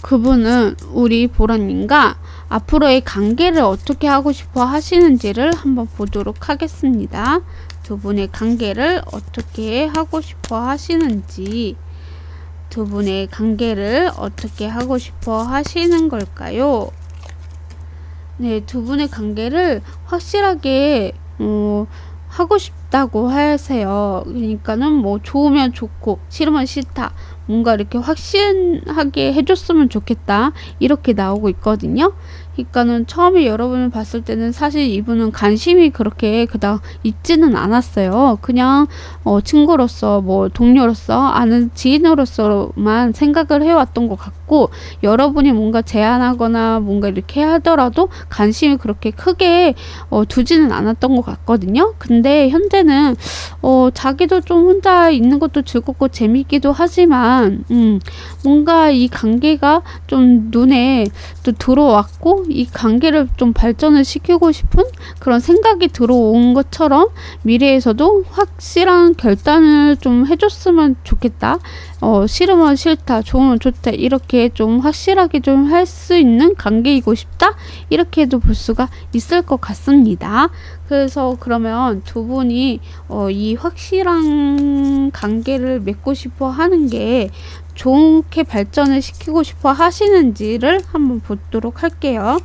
그분은 우리 보라님과 앞으로의 관계를 어떻게 하고 싶어 하시는지를 한번 보도록 하겠습니다. 두 분의 관계를 어떻게 하고 싶어 하시는지, 두 분의 관계를 어떻게 하고 싶어 하시는 걸까요? 네, 두 분의 관계를 확실하게 하고 싶다고 하세요. 그러니까는 뭐 좋으면 좋고 싫으면 싫다. 뭔가 이렇게 확실하게 해줬으면 좋겠다. 이렇게 나오고 있거든요. 그러니까는 처음에 여러분을 봤을 때는 사실 이분은 관심이 그렇게 그닥 있지는 않았어요. 그냥 친구로서 뭐 동료로서 아는 지인으로서만 생각을 해왔던 것 같고 여러분이 뭔가 제안하거나 뭔가 이렇게 하더라도 관심이 그렇게 크게 두지는 않았던 것 같거든요. 근데 현재는 자기도 좀 혼자 있는 것도 즐겁고 재밌기도 하지만 뭔가 이 관계가 좀 눈에 또 들어왔고 이 관계를 좀 발전을 시키고 싶은 그런 생각이 들어온 것처럼 미래에서도 확실한 결단을 좀 해줬으면 좋겠다. 싫으면 싫다, 좋으면 좋다 이렇게 좀 확실하게 좀 할 수 있는 관계이고 싶다 이렇게도 볼 수가 있을 것 같습니다. 그래서 그러면 두 분이 이 확실한 관계를 맺고 싶어 하는 게 좋게 발전을 시키고 싶어 하시는지를 한번 보도록 할게요.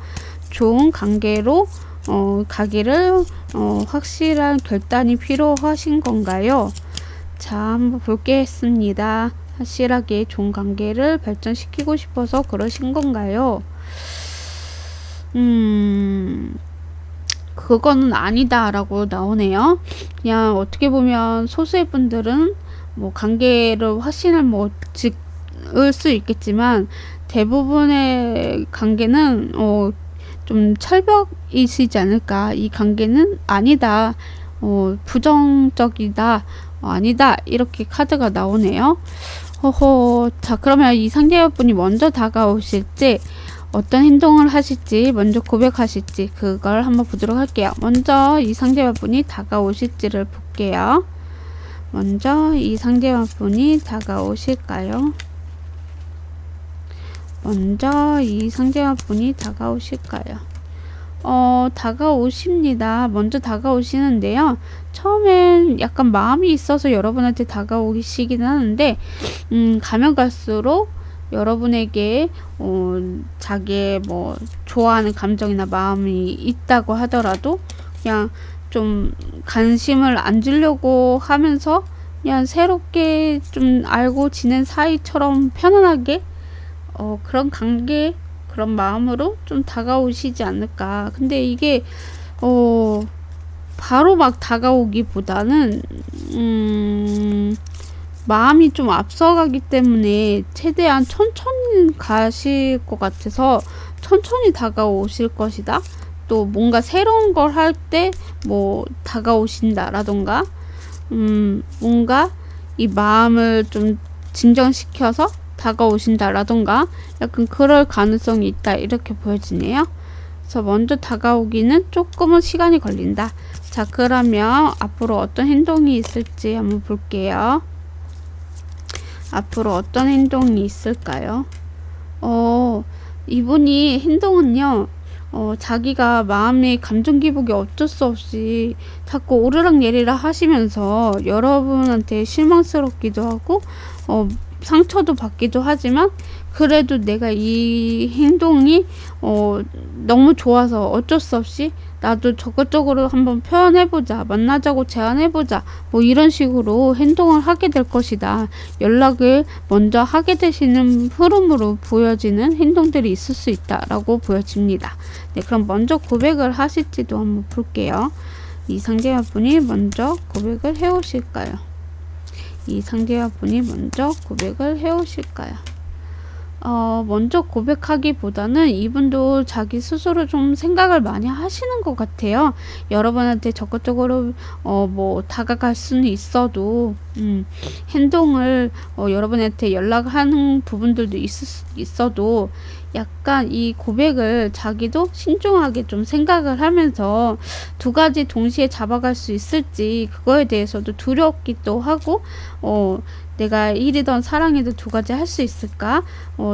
좋은 관계로 가기를 확실한 결단이 필요하신 건가요? 자, 한번 보겠습니다. 확실하게 좋은 관계를 발전시키고 싶어서 그러신 건가요? 그거는 아니다라고 나오네요. 그냥 어떻게 보면 소수의 분들은 뭐 관계를 확신을 뭐 짓을 수 있겠지만 대부분의 관계는 좀 철벽이시지 않을까. 이 관계는 아니다. 부정적이다. 아니다. 이렇게 카드가 나오네요. 자 그러면 이 상대분이 먼저 다가오실지 어떤 행동을 하실지 먼저 고백하실지 그걸 한번 보도록 할게요. 먼저 이 상대분이 다가오실지를 볼게요. 먼저 이 상대분이 다가오실까요? 먼저 이 상대분이 다가오실까요? 다가오십니다. 먼저 다가오시는데요. 처음엔 약간 마음이 있어서 여러분한테 다가오시기는 하는데 가면 갈수록 여러분에게 자기의 뭐 좋아하는 감정이나 마음이 있다고 하더라도 그냥 좀 관심을 안 주려고 하면서 그냥 새롭게 좀 알고 지낸 사이처럼 편안하게 그런 관계 그런 마음으로 좀 다가오시지 않을까. 근데 이게 바로 막 다가오기보다는 마음이 좀 앞서가기 때문에 최대한 천천히 가실 것 같아서 천천히 다가오실 것이다. 또 뭔가 새로운 걸 할 때 뭐 다가오신다라던가 뭔가 이 마음을 좀 진정시켜서 다가오신다라던가 약간 그럴 가능성이 있다 이렇게 보여지네요. 그래서 먼저 다가오기는 조금은 시간이 걸린다. 자 그러면 앞으로 어떤 행동이 있을지 한번 볼게요. 앞으로 어떤 행동이 있을까요? 이분이 행동은요 자기가 마음의 감정 기복이 어쩔 수 없이 자꾸 오르락내리락 하시면서 여러분한테 실망스럽기도 하고 상처도 받기도 하지만 그래도 내가 이 행동이 너무 좋아서 어쩔 수 없이 나도 적극적으로 한번 표현해보자, 만나자고 제안해보자, 뭐 이런 식으로 행동을 하게 될 것이다. 연락을 먼저 하게 되시는 흐름으로 보여지는 행동들이 있을 수 있다라고 보여집니다. 네, 그럼 먼저 고백을 하실지도 한번 볼게요. 이 상대와분이 먼저 고백을 해오실까요? 이 상대와분이 먼저 고백을 해오실까요? 먼저 고백하기보다는 이분도 자기 스스로 좀 생각을 많이 하시는 것 같아요. 여러분한테 적극적으로 뭐 다가갈 수는 있어도 행동을 여러분한테 연락하는 부분들도 있어도 약간 이 고백을 자기도 신중하게 좀 생각을 하면서 두 가지 동시에 잡아갈 수 있을지 그거에 대해서도 두렵기도 하고 내가 1이던 사랑에도 두 가지 할 수 있을까?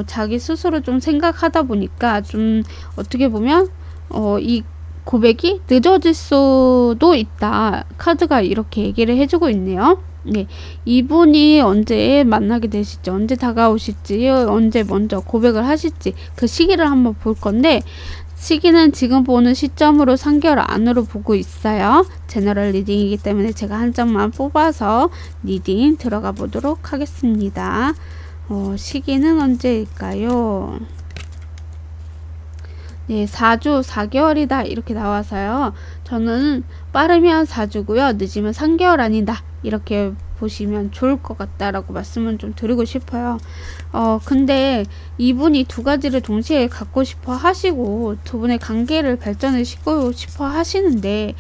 자기 스스로 좀 생각하다 보니까 좀 어떻게 보면 이 고백이 늦어질 수도 있다. 카드가 이렇게 얘기를 해주고 있네요. 네, 이분이 언제 만나게 되실지, 언제 다가오실지, 언제 먼저 고백을 하실지 그 시기를 한번 볼 건데 시기는 지금 보는 시점으로 3개월 안으로 보고 있어요. 제너럴 리딩이기 때문에 제가 한 장만 뽑아서 리딩 들어가 보도록 하겠습니다. 시기는 언제일까요? 네, 4주, 4개월이다 이렇게 나와서요. 저는 빠르면 4주고요. 늦으면 3개월 아니다. 이렇게 보시면 좋을 것 같다라고 말씀을 좀 드리고 싶어요. 근데 이분이 두 가지를 동시에 갖고 싶어 하시고 두 분의 관계를 발전을 시키고 싶어 하시는데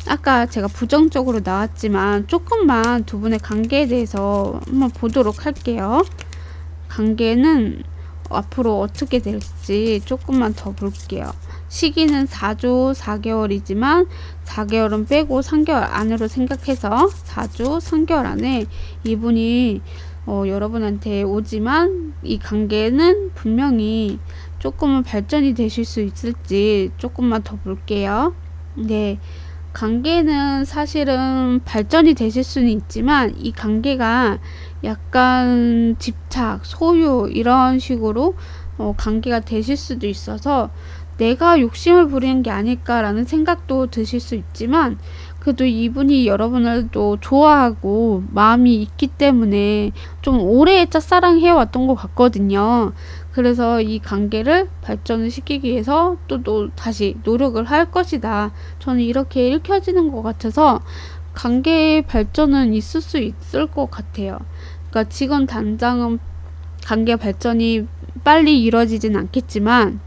아까 제가 부정적으로 나왔지만 조금만 두 분의 관계에 대해서 한번 보도록 할게요. 관계는 앞으로 어떻게 될지 조금만 더 볼게요. 시기는 4주 4개월이지만 4개월은 빼고 3개월 안으로 생각해서 4주 3개월 안에 이분이 여러분한테 오지만 이 관계는 분명히 조금은 발전이 되실 수 있을지 조금만 더 볼게요. 네, 관계는 사실은 발전이 되실 수는 있지만 이 관계가 약간 집착, 소유 이런 식으로 관계가 되실 수도 있어서 내가 욕심을 부리는 게 아닐까라는 생각도 드실 수 있지만 그래도 이분이 여러분을 또 좋아하고 마음이 있기 때문에 좀 오래 짝사랑해왔던 것 같거든요. 그래서 이 관계를 발전을 시키기 위해서 또 다시 노력을 할 것이다. 저는 이렇게 읽혀지는 것 같아서 관계의 발전은 있을 수 있을 것 같아요. 그러니까 지금 당장은 관계 발전이 빨리 이루어지진 않겠지만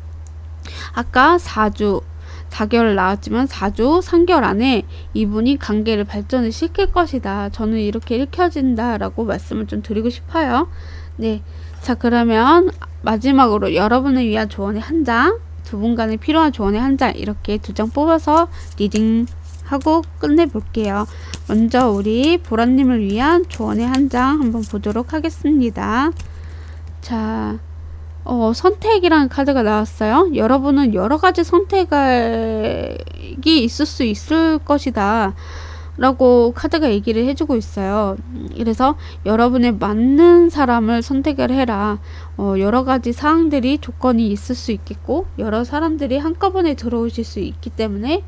아까 4주 4개월 나왔지만 4주 3개월 안에 이분이 관계를 발전을 시킬 것이다. 저는 이렇게 읽혀진다 라고 말씀을 좀 드리고 싶어요. 네, 자 그러면 마지막으로 여러분을 위한 조언의 한 장, 두 분 간에 필요한 조언의 한 장 이렇게 두 장 뽑아서 리딩 하고 끝내볼게요. 먼저 우리 보라님을 위한 조언의 한 장 한번 보도록 하겠습니다. 자, 선택이라는 카드가 나왔어요. 여러분은 여러 가지 선택이 있을 수 있을 것이다 라고 카드가 얘기를 해주고 있어요. 그래서 여러분의 맞는 사람을 선택을 해라. 여러 가지 사항들이 조건이 있을 수 있겠고 여러 사람들이 한꺼번에 들어오실 수 있기 때문에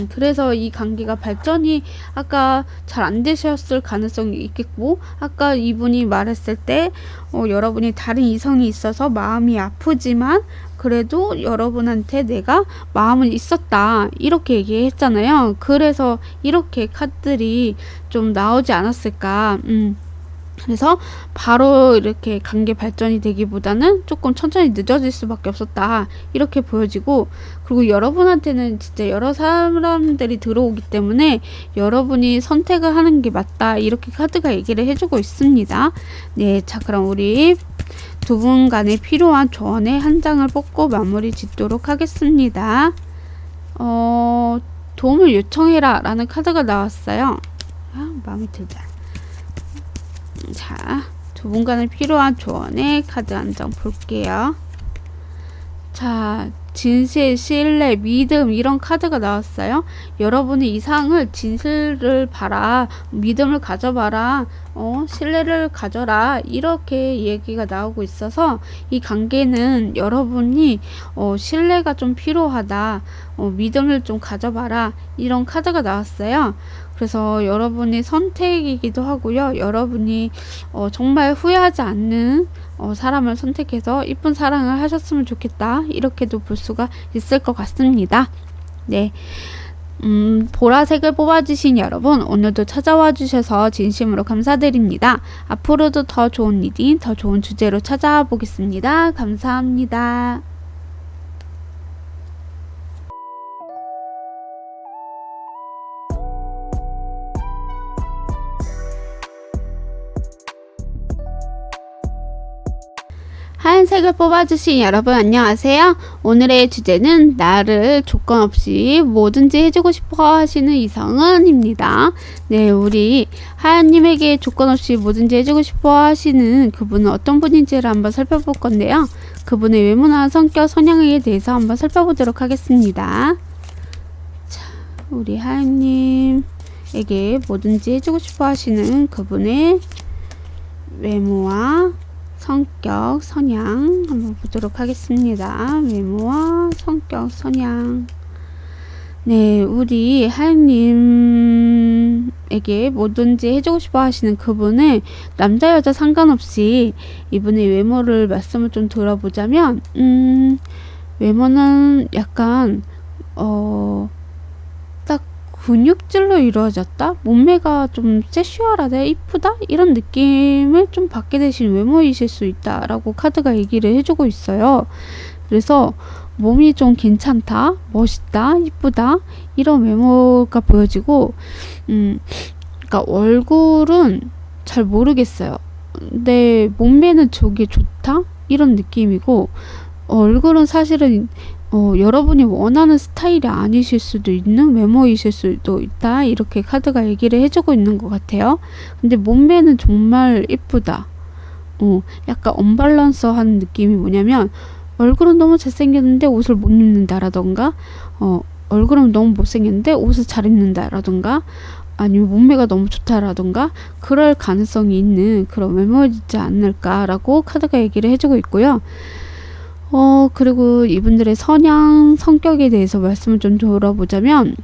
그래서 이 관계가 발전이 아까 잘 안 되셨을 가능성이 있겠고 아까 이분이 말했을 때 여러분이 다른 이성이 있어서 마음이 아프지만 그래도 여러분한테 내가 마음은 있었다 이렇게 얘기했잖아요. 그래서 이렇게 카드들이 좀 나오지 않았을까. 그래서 바로 이렇게 관계 발전이 되기보다는 조금 천천히 늦어질 수밖에 없었다 이렇게 보여지고 그리고 여러분한테는 진짜 여러 사람들이 들어오기 때문에 여러분이 선택을 하는 게 맞다 이렇게 카드가 얘기를 해주고 있습니다. 네, 자 그럼 우리 두 분 간에 필요한 조언의 한 장을 뽑고 마무리 짓도록 하겠습니다. 도움을 요청해라 라는 카드가 나왔어요. 마음에 들지 않아. 자, 두 분 간에 필요한 조언의 카드 한 장 볼게요. 자, 진실, 신뢰, 믿음 이런 카드가 나왔어요. 여러분의 이상을 진실을 봐라, 믿음을 가져봐라, 신뢰를 가져라 이렇게 얘기가 나오고 있어서 이 관계는 여러분이 신뢰가 좀 필요하다, 믿음을 좀 가져봐라 이런 카드가 나왔어요. 그래서 여러분의 선택이기도 하고요. 여러분이 정말 후회하지 않는 사람을 선택해서 이쁜 사랑을 하셨으면 좋겠다 이렇게도 볼 수가 있을 것 같습니다. 네. 보라색을 뽑아주신 여러분, 오늘도 찾아와 주셔서 진심으로 감사드립니다. 앞으로도 더 좋은 리딩, 더 좋은 주제로 찾아와 보겠습니다. 감사합니다. 하얀색을 뽑아주신 여러분 안녕하세요. 오늘의 주제는 나를 조건 없이 뭐든지 해주고 싶어 하시는 이성은입니다. 네, 우리 하얀님에게 조건 없이 뭐든지 해주고 싶어 하시는 그분은 어떤 분인지를 한번 살펴볼 건데요. 그분의 외모나 성격, 성향에 대해서 한번 살펴보도록 하겠습니다. 자, 우리 하얀님에게 뭐든지 해주고 싶어 하시는 그분의 외모와 성격, 성향 한번 보도록 하겠습니다. 외모와 성격, 성향. 네, 우리 하연님에게 뭐든지 해주고 싶어 하시는 그분의 남자, 여자 상관없이 이분의 외모를 말씀을 좀 들어보자면, 외모는 약간, 근육질로 이루어졌다? 몸매가 좀 세슈얼하다, 이쁘다? 이런 느낌을 좀 받게 되신 외모이실 수 있다라고 카드가 얘기를 해주고 있어요. 그래서 몸이 좀 괜찮다, 멋있다, 이쁘다 이런 외모가 보여지고 그러니까 얼굴은 잘 모르겠어요. 근데 몸매는 저게 좋다? 이런 느낌이고 얼굴은 사실은 여러분이 원하는 스타일이 아니실 수도 있는 외모이실 수도 있다 이렇게 카드가 얘기를 해주고 있는 것 같아요. 근데 몸매는 정말 이쁘다. 약간 언밸런스한 느낌이 뭐냐면 얼굴은 너무 잘생겼는데 옷을 못 입는다라던가 얼굴은 너무 못생겼는데 옷을 잘 입는다라던가 아니면 몸매가 너무 좋다라던가 그럴 가능성이 있는 그런 외모이지 않을까라고 카드가 얘기를 해주고 있고요. 그리고 이분들의 성향, 성격에 대해서 말씀을 좀 들어보자면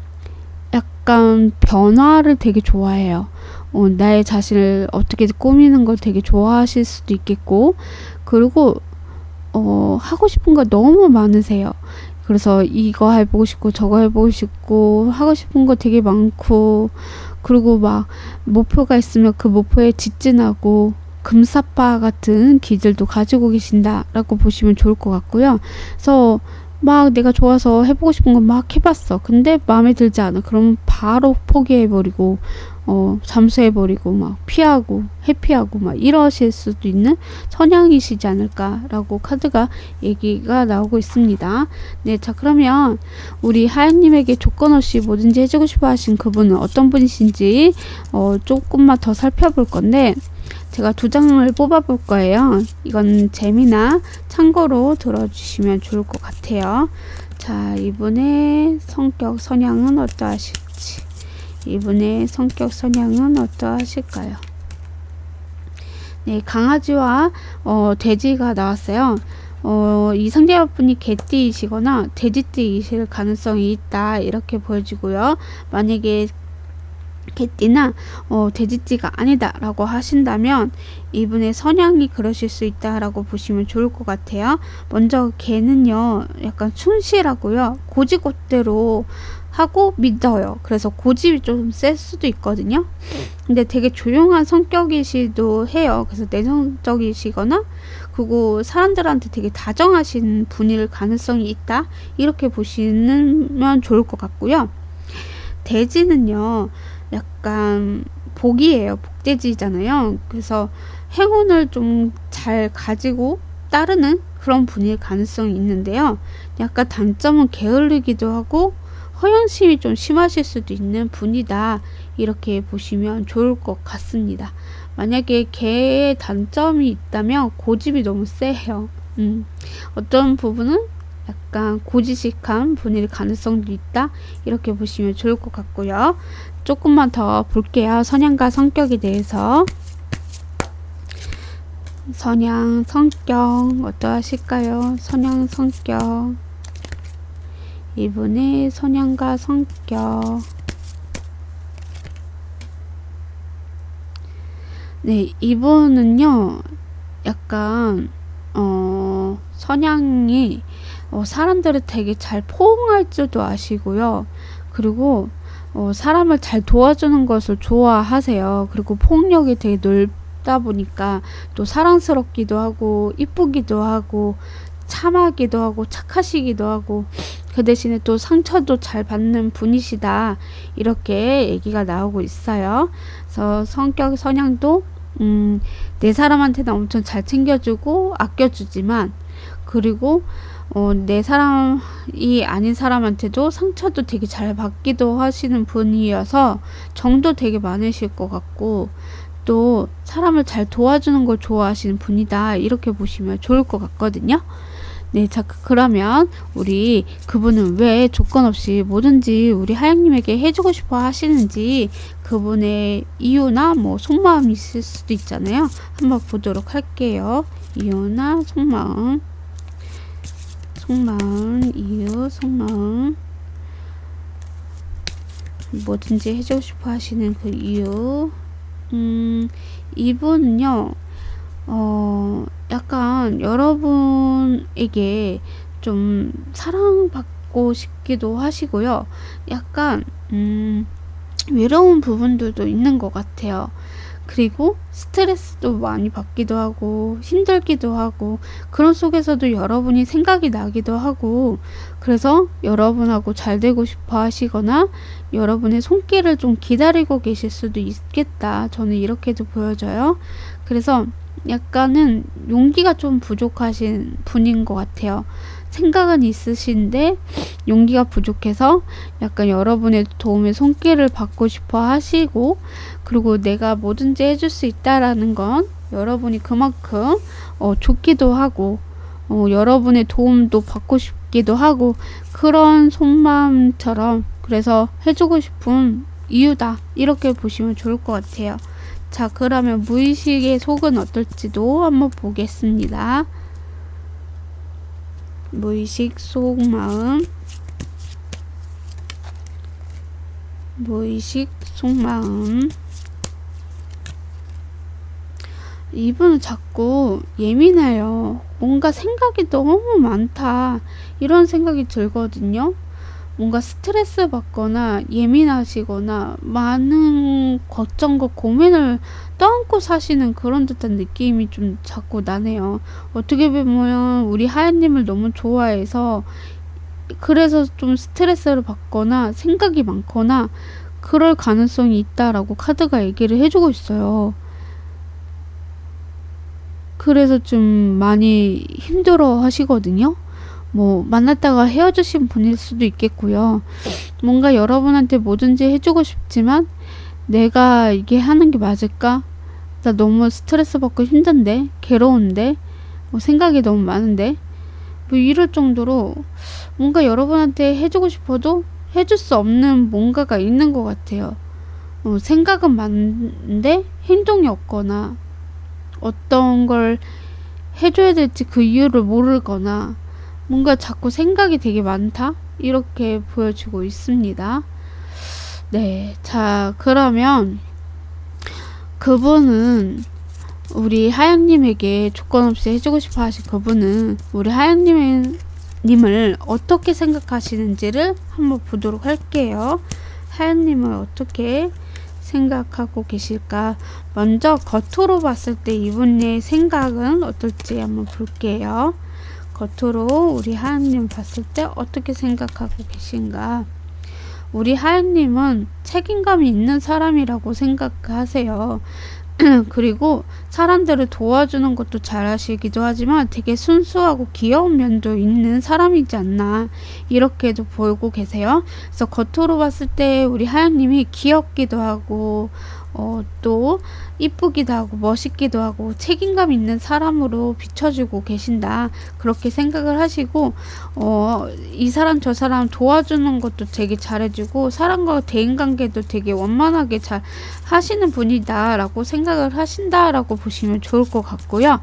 약간 변화를 되게 좋아해요. 나의 자신을 어떻게 꾸미는 걸 되게 좋아하실 수도 있겠고 그리고 하고 싶은 거 너무 많으세요. 그래서 이거 해보고 싶고 저거 해보고 싶고 하고 싶은 거 되게 많고 그리고 막 목표가 있으면 그 목표에 직진하고 금사빠 같은 기질도 가지고 계신다라고 보시면 좋을 것 같고요. 그래서 막 내가 좋아서 해보고 싶은 건 막 해봤어. 근데 마음에 들지 않아. 그럼 바로 포기해버리고 잠수해버리고 막 피하고 회피하고 막 이러실 수도 있는 성향이시지 않을까라고 카드가 얘기가 나오고 있습니다. 네, 자 그러면 우리 하연님에게 조건 없이 뭐든지 해주고 싶어 하신 그분은 어떤 분이신지 조금만 더 살펴볼 건데 제가 두 장을 뽑아볼 거예요. 이건 재미나 참고로 들어주시면 좋을 것 같아요. 자, 이분의 성격, 성향은 어떠하실지. 이분의 성격, 성향은 어떠하실까요? 네, 강아지와 돼지가 나왔어요. 이 상대분이 개띠이시거나 돼지띠이실 가능성이 있다 이렇게 보여지고요. 만약에 개띠나 돼지띠가 아니다 라고 하신다면 이분의 성향이 그러실 수 있다 라고 보시면 좋을 것 같아요. 먼저 개는요 약간 충실하고요 고지곳대로 하고 믿어요. 그래서 고집이 좀 셀 수도 있거든요. 근데 되게 조용한 성격이시도 해요. 그래서 내성적이시거나 그리고 사람들한테 되게 다정하신 분일 가능성이 있다 이렇게 보시면 좋을 것 같고요. 돼지는요 약간 복이에요. 복돼지잖아요. 그래서 행운을 좀 잘 가지고 따르는 그런 분일 가능성이 있는데요. 약간 단점은 게을르기도 하고 허영심이 좀 심하실 수도 있는 분이다 이렇게 보시면 좋을 것 같습니다. 만약에 개의 단점이 있다면 고집이 너무 세요. 어떤 부분은 약간 고지식한 분일 가능성도 있다, 이렇게 보시면 좋을 것 같고요. 조금만 더 볼게요. 성향과 성격에 대해서. 성향, 성격 어떠하실까요? 성향, 성격. 이분의 성향과 성격. 네, 이분은요, 약간, 성향이, 사람들을 되게 잘 포용할 줄도 아시고요. 그리고, 사람을 잘 도와주는 것을 좋아하세요. 그리고 폭력이 되게 넓다 보니까 또 사랑스럽기도 하고, 이쁘기도 하고, 참하기도 하고, 착하시기도 하고, 그 대신에 또 상처도 잘 받는 분이시다, 이렇게 얘기가 나오고 있어요. 그래서 성격, 성향도 내 사람한테는 엄청 잘 챙겨주고 아껴주지만, 그리고 내 사람이 아닌 사람한테도 상처도 되게 잘 받기도 하시는 분이어서 정도 되게 많으실 것 같고, 또 사람을 잘 도와주는 걸 좋아하시는 분이다, 이렇게 보시면 좋을 것 같거든요. 네, 자, 그러면 우리 그분은 왜 조건 없이 뭐든지 우리 하양님에게 해주고 싶어 하시는지, 그분의 이유나 뭐 속마음이 있을 수도 있잖아요. 한번 보도록 할게요. 이유나 속마음, 속마음, 이유, 속마음. 뭐든지 해주고 싶어 하시는 그 이유. 이분은요, 약간 여러분에게 좀 사랑받고 싶기도 하시고요. 약간, 외로운 부분들도 있는 것 같아요. 그리고 스트레스도 많이 받기도 하고, 힘들기도 하고, 그런 속에서도 여러분이 생각이 나기도 하고, 그래서 여러분하고 잘 되고 싶어 하시거나, 여러분의 손길을 좀 기다리고 계실 수도 있겠다, 저는 이렇게도 보여져요. 그래서 약간은 용기가 좀 부족하신 분인 것 같아요. 생각은 있으신데 용기가 부족해서 약간 여러분의 도움의 손길을 받고 싶어 하시고, 그리고 내가 뭐든지 해줄 수 있다라는 건 여러분이 그만큼 좋기도 하고, 여러분의 도움도 받고 싶기도 하고, 그런 속마음처럼, 그래서 해주고 싶은 이유다, 이렇게 보시면 좋을 것 같아요. 자, 그러면 무의식의 속은 어떨지도 한번 보겠습니다. 무의식 속마음, 무의식 속마음. 이분은 자꾸 예민해요. 뭔가 생각이 너무 많다, 이런 생각이 들거든요. 뭔가 스트레스 받거나 예민하시거나 많은 걱정과 고민을 떠안고 사시는 그런 듯한 느낌이 좀 자꾸 나네요. 어떻게 보면 우리 하얀님을 너무 좋아해서, 그래서 좀 스트레스를 받거나 생각이 많거나 그럴 가능성이 있다라고 카드가 얘기를 해주고 있어요. 그래서 좀 많이 힘들어 하시거든요. 뭐 만났다가 헤어지신 분일 수도 있겠고요. 뭔가 여러분한테 뭐든지 해주고 싶지만, 내가 이게 하는 게 맞을까? 나 너무 스트레스 받고 힘든데, 괴로운데, 뭐 생각이 너무 많은데, 뭐 이럴 정도로 뭔가 여러분한테 해주고 싶어도 해줄 수 없는 뭔가가 있는 것 같아요. 생각은 많은데 행동이 없거나, 어떤 걸 해줘야 될지 그 이유를 모르거나, 뭔가 자꾸 생각이 되게 많다, 이렇게 보여주고 있습니다. 네, 자, 그러면 그분은 우리 하양님에게 조건 없이 해주고 싶어 하신 그분은 우리 하양님을 어떻게 생각하시는지를 한번 보도록 할게요. 하양님을 어떻게 생각하고 계실까? 먼저 겉으로 봤을 때 이분의 생각은 어떨지 한번 볼게요. 겉으로 우리 하양님 봤을 때 어떻게 생각하고 계신가? 우리 하양님은 책임감이 있는 사람이라고 생각하세요. 그리고 사람들을 도와주는 것도 잘 하시기도 하지만 되게 순수하고 귀여운 면도 있는 사람이지 않나, 이렇게도 보이고 계세요. 그래서 겉으로 봤을 때 우리 하양님이 귀엽기도 하고 또 이쁘기도 하고 멋있기도 하고 책임감 있는 사람으로 비춰주고 계신다. 그렇게 생각을 하시고 이 사람 저 사람 도와주는 것도 되게 잘해주고 사람과 대인관계도 되게 원만하게 잘 하시는 분이다 라고 생각을 하신다 라고 보시면 좋을 것 같고요.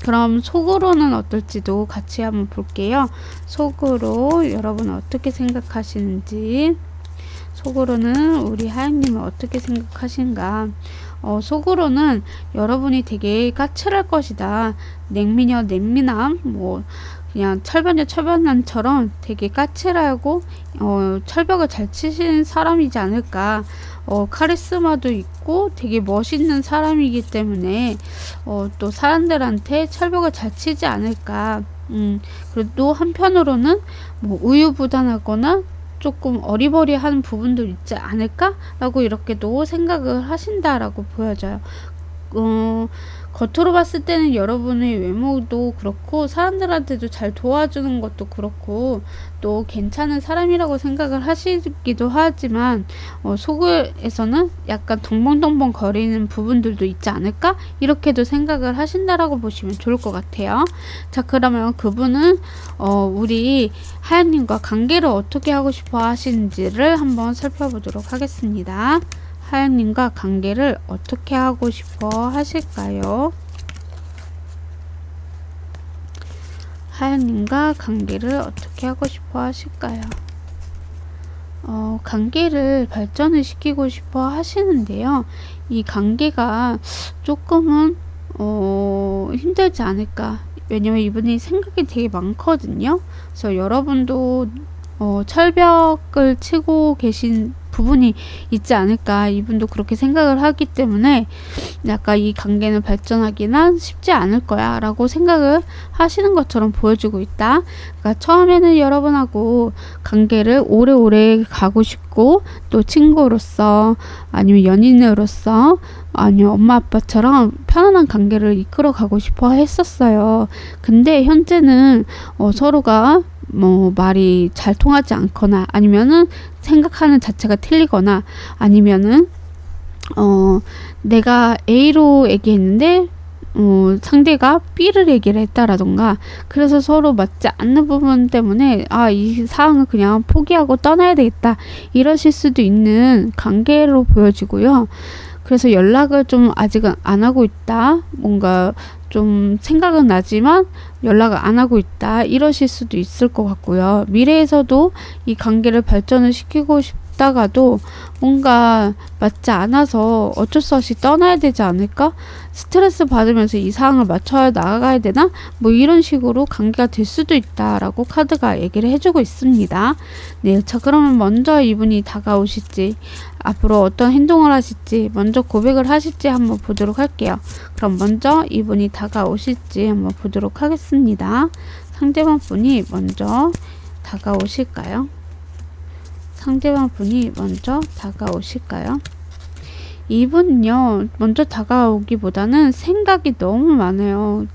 그럼 속으로는 어떨지도 같이 한번 볼게요. 속으로 여러분 어떻게 생각하시는지, 속으로는 우리 하연님은 어떻게 생각하신가. 속으로는 여러분이 되게 까칠할 것이다. 냉미녀 냉미남, 뭐 그냥 철변녀 철변남처럼 되게 까칠하고 철벽을 잘 치시는 사람이지 않을까. 카리스마도 있고 되게 멋있는 사람이기 때문에 또 사람들한테 철벽을 잘 치지 않을까. 그리고 또 한편으로는 뭐 우유부단하거나 조금 어리버리한 부분도 있지 않을까? 라고 이렇게도 생각을 하신다라고 보여져요. 겉으로 봤을 때는 여러분의 외모도 그렇고 사람들한테도 잘 도와주는 것도 그렇고 또 괜찮은 사람이라고 생각을 하시기도 하지만 속에서는 약간 덩벙덩벙 거리는 부분들도 있지 않을까? 이렇게도 생각을 하신다라고 보시면 좋을 것 같아요. 자, 그러면 그분은 우리 하연님과 관계를 어떻게 하고 싶어 하시는지를 한번 살펴보도록 하겠습니다. 하연님과 관계를 어떻게 하고 싶어 하실까요? 하연님과 관계를 어떻게 하고 싶어 하실까요? 관계를 발전을 시키고 싶어 하시는데요. 이 관계가 조금은 힘들지 않을까. 왜냐면 이분이 생각이 되게 많거든요. 그래서 여러분도 철벽을 치고 계신 부분이 있지 않을까. 이분도 그렇게 생각을 하기 때문에 약간 이 관계는 발전하기는 쉽지 않을 거야 라고 생각을 하시는 것처럼 보여주고 있다. 그러니까 처음에는 여러분하고 관계를 오래오래 가고 싶고 또 친구로서 아니면 연인으로서 아니면 엄마 아빠처럼 편안한 관계를 이끌어 가고 싶어 했었어요. 근데 현재는 서로가 뭐 말이 잘 통하지 않거나 아니면은 생각하는 자체가 틀리거나 아니면은 내가 A로 얘기했는데 상대가 B를 얘기를 했다라던가 그래서 서로 맞지 않는 부분 때문에 이 사항을 그냥 포기하고 떠나야 되겠다 이러실 수도 있는 관계로 보여지고요. 그래서 연락을 좀 아직은 안 하고 있다. 뭔가 좀 생각은 나지만 연락을 안 하고 있다. 이러실 수도 있을 것 같고요. 미래에서도 이 관계를 발전을 시키고 싶다가도 뭔가 맞지 않아서 어쩔 수 없이 떠나야 되지 않을까? 스트레스 받으면서 이 상황을 맞춰 나가야 되나? 뭐 이런 식으로 관계가 될 수도 있다라고 카드가 얘기를 해주고 있습니다. 네, 자 그러면 먼저 이분이 다가오실지 앞으로 어떤 행동을 하실지 먼저 고백을 하실지 한번 보도록 할게요. 그럼 먼저 이분이 다가오실지 한번 보도록 하겠습니다. 상대방 분이 먼저 다가오실까요? 상대방 분이 먼저 다가오실까요? 이분은요, 먼저 다가오기보다는 생각이 너무 많아요.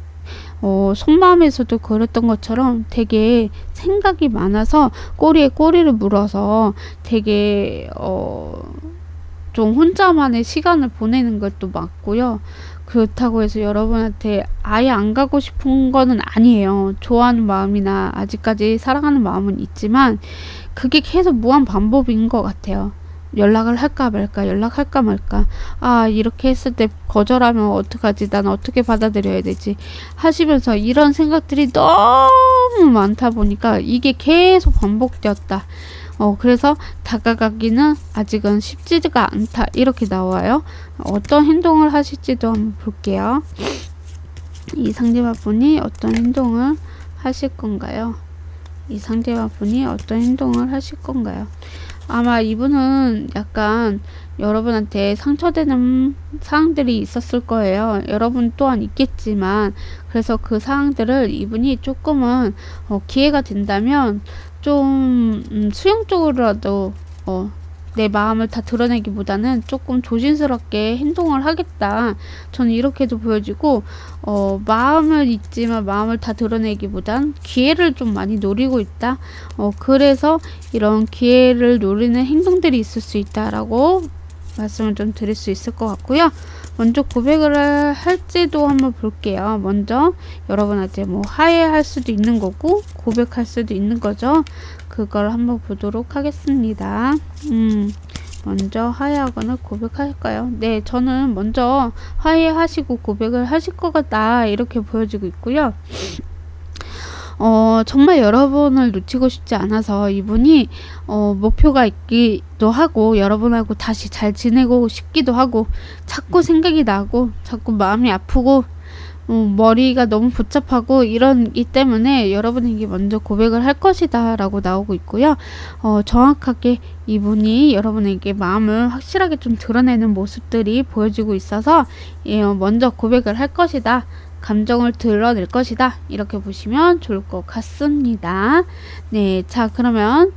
속마음에서도 그랬던 것처럼 되게 생각이 많아서 꼬리에 꼬리를 물어서 되게 좀 혼자만의 시간을 보내는 것도 맞고요. 그렇다고 해서 여러분한테 아예 안 가고 싶은 거는 아니에요. 좋아하는 마음이나 아직까지 사랑하는 마음은 있지만 그게 계속 무한 반복인 것 같아요. 연락을 할까 말까 연락할까 말까 이렇게 했을 때 거절하면 어떡하지 난 어떻게 받아들여야 되지 하시면서 이런 생각들이 너무 많다 보니까 이게 계속 반복되었다. 그래서 다가가기는 아직은 쉽지가 않다 이렇게 나와요. 어떤 행동을 하실지도 한번 볼게요. 이 상대방 분이 어떤 행동을 하실 건가요? 이 상대방 분이 어떤 행동을 하실 건가요? 아마 이분은 약간 여러분한테 상처되는 사항들이 있었을 거예요. 여러분 또한 있겠지만 그래서 그 사항들을 이분이 조금은 기회가 된다면 좀 수용적으로라도 내 마음을 다 드러내기보다는 조금 조심스럽게 행동을 하겠다. 저는 이렇게도 보여지고 마음을 있지만 마음을 다 드러내기보단 기회를 좀 많이 노리고 있다. 그래서 이런 기회를 노리는 행동들이 있을 수 있다라고 말씀을 좀 드릴 수 있을 것 같고요. 먼저 고백을 할지도 한번 볼게요. 먼저 여러분한테 뭐 하해할 수도 있는 거고 고백할 수도 있는 거죠. 그걸 한번 보도록 하겠습니다. 먼저 하해하거나 고백할까요? 네, 저는 먼저 하해하시고 고백을 하실 것 같다 이렇게 보여지고 있고요. 정말 여러분을 놓치고 싶지 않아서 이분이 목표가 있기도 하고 여러분하고 다시 잘 지내고 싶기도 하고 자꾸 생각이 나고 자꾸 마음이 아프고 머리가 너무 복잡하고 이러기 때문에 여러분에게 먼저 고백을 할 것이다 라고 나오고 있고요. 정확하게 이분이 여러분에게 마음을 확실하게 좀 드러내는 모습들이 보여지고 있어서 먼저 고백을 할 것이다. 감정을 드러낼 것이다. 이렇게 보시면 좋을 것 같습니다. 네, 자 그러면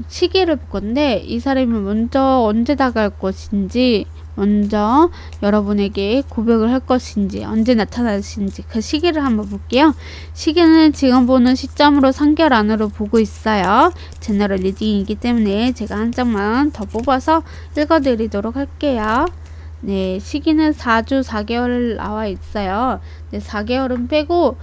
시기를 볼 건데 이 사람이 먼저 언제 다가갈 것인지 먼저 여러분에게 고백을 할 것인지 언제 나타나실지 그 시기를 한번 볼게요. 시기는 지금 보는 시점으로 3개월 안으로 보고 있어요. 제너럴 리딩이기 때문에 제가 한 장만 더 뽑아서 읽어드리도록 할게요. 네, 시기는 4주 4개월 나와 있어요. 네, 4개월은 빼고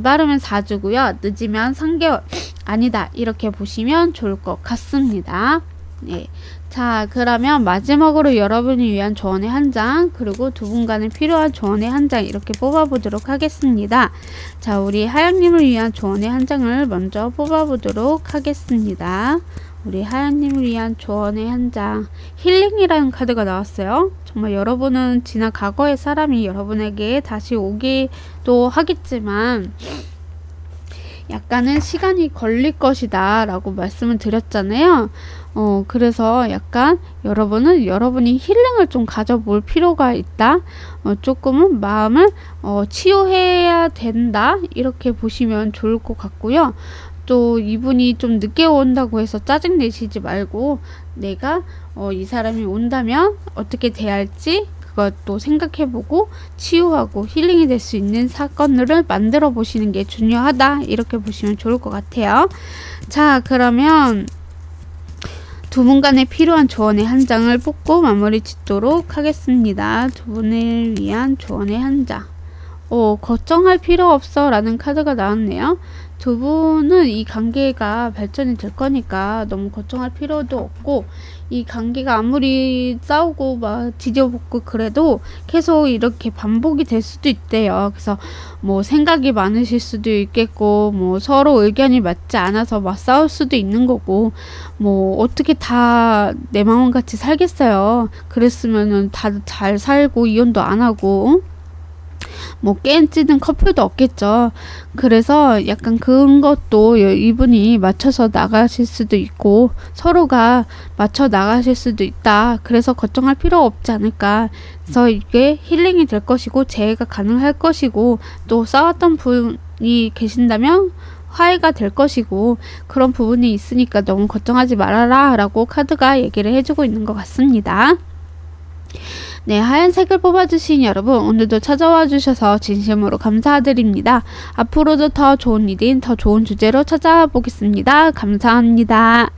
빠르면 4주고요. 늦으면 3개월 아니다 이렇게 보시면 좋을 것 같습니다. 네, 자 그러면 마지막으로 여러분을 위한 조언의 한 장 그리고 두 분간에 필요한 조언의 한 장 이렇게 뽑아보도록 하겠습니다. 자 우리 하양님을 위한 조언의 한 장을 먼저 뽑아보도록 하겠습니다. 우리 하양님을 위한 조언의 한 장 힐링이라는 카드가 나왔어요. 정말 여러분은 지난 과거의 사람이 여러분에게 다시 오기도 하겠지만 약간은 시간이 걸릴 것이다 라고 말씀을 드렸잖아요. 그래서 약간 여러분은 여러분이 힐링을 좀 가져볼 필요가 있다. 조금은 마음을 치유해야 된다. 이렇게 보시면 좋을 것 같고요. 또 이분이 좀 늦게 온다고 해서 짜증 내시지 말고 내가 이 사람이 온다면 어떻게 대할지 그것도 생각해보고 치유하고 힐링이 될 수 있는 사건들을 만들어 보시는 게 중요하다 이렇게 보시면 좋을 것 같아요. 자 그러면 두 분간에 필요한 조언의 한 장을 뽑고 마무리 짓도록 하겠습니다. 두 분을 위한 조언의 한 장. 걱정할 필요 없어 라는 카드가 나왔네요. 두 분은 이 관계가 발전이 될 거니까 너무 걱정할 필요도 없고 이 관계가 아무리 싸우고 막 뒤져볶고 그래도 계속 이렇게 반복이 될 수도 있대요. 그래서 뭐 생각이 많으실 수도 있겠고 뭐 서로 의견이 맞지 않아서 막 싸울 수도 있는 거고 뭐 어떻게 다 내 마음같이 살겠어요. 그랬으면은 다들 잘 살고 이혼도 안 하고 뭐 깨지는 커플도 없겠죠. 그래서 약간 그런 것도 이분이 맞춰서 나가실 수도 있고 서로가 맞춰 나가실 수도 있다. 그래서 걱정할 필요 없지 않을까. 그래서 이게 힐링이 될 것이고 재해가 가능할 것이고 또 싸웠던 분이 계신다면 화해가 될 것이고 그런 부분이 있으니까 너무 걱정하지 말아라 라고 카드가 얘기를 해주고 있는 것 같습니다. 네, 하얀색을 뽑아주신 여러분 오늘도 찾아와 주셔서 진심으로 감사드립니다. 앞으로도 더 좋은 리딩, 더 좋은 주제로 찾아보겠습니다. 감사합니다.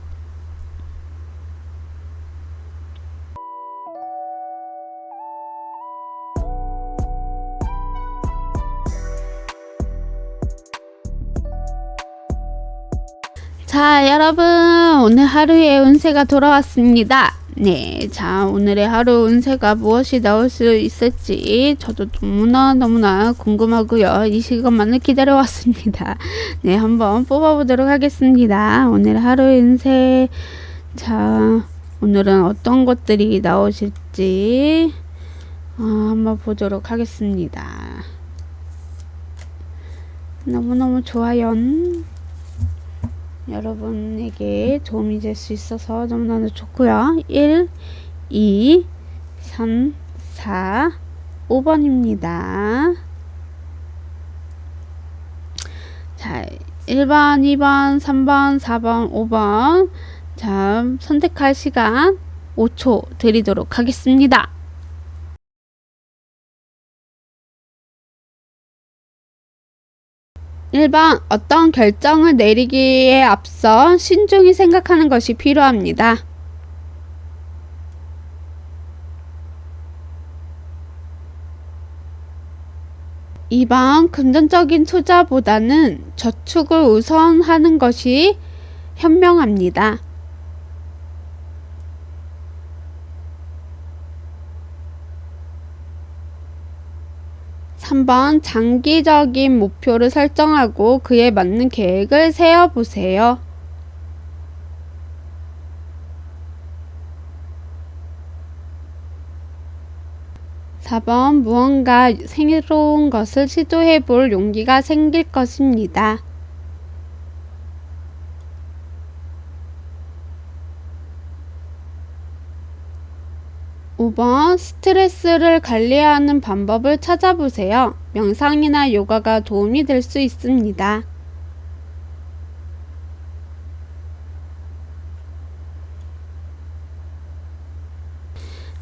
자, 여러분 오늘 하루의 운세가 돌아왔습니다. 네, 자 오늘의 하루 운세가 무엇이 나올 수 있을지 저도 너무나 궁금하고요. 이 시간만을 기다려왔습니다. 네, 한번 뽑아보도록 하겠습니다. 오늘 하루의 운세. 자, 오늘은 어떤 것들이 나오실지 한번 보도록 하겠습니다. 너무너무 좋아요. 여러분에게 도움이 될 수 있어서 너무나 좋고요. 1, 2, 3, 4, 5번입니다. 자, 1번, 2번, 3번, 4번, 5번. 자, 선택할 시간 5초 드리도록 하겠습니다. (1번) 어떤 결정을 내리기에 앞서 신중히 생각하는 것이 필요합니다. 2번 금전적인 투자보다는 저축을 우선하는 것이 현명합니다. 3번 장기적인 목표를 설정하고 그에 맞는 계획을 세워보세요. 4번 무언가 새로운 것을 시도해 볼 용기가 생길 것입니다. 5번 스트레스를 관리하는 방법을 찾아보세요. 명상이나 요가가 도움이 될 수 있습니다.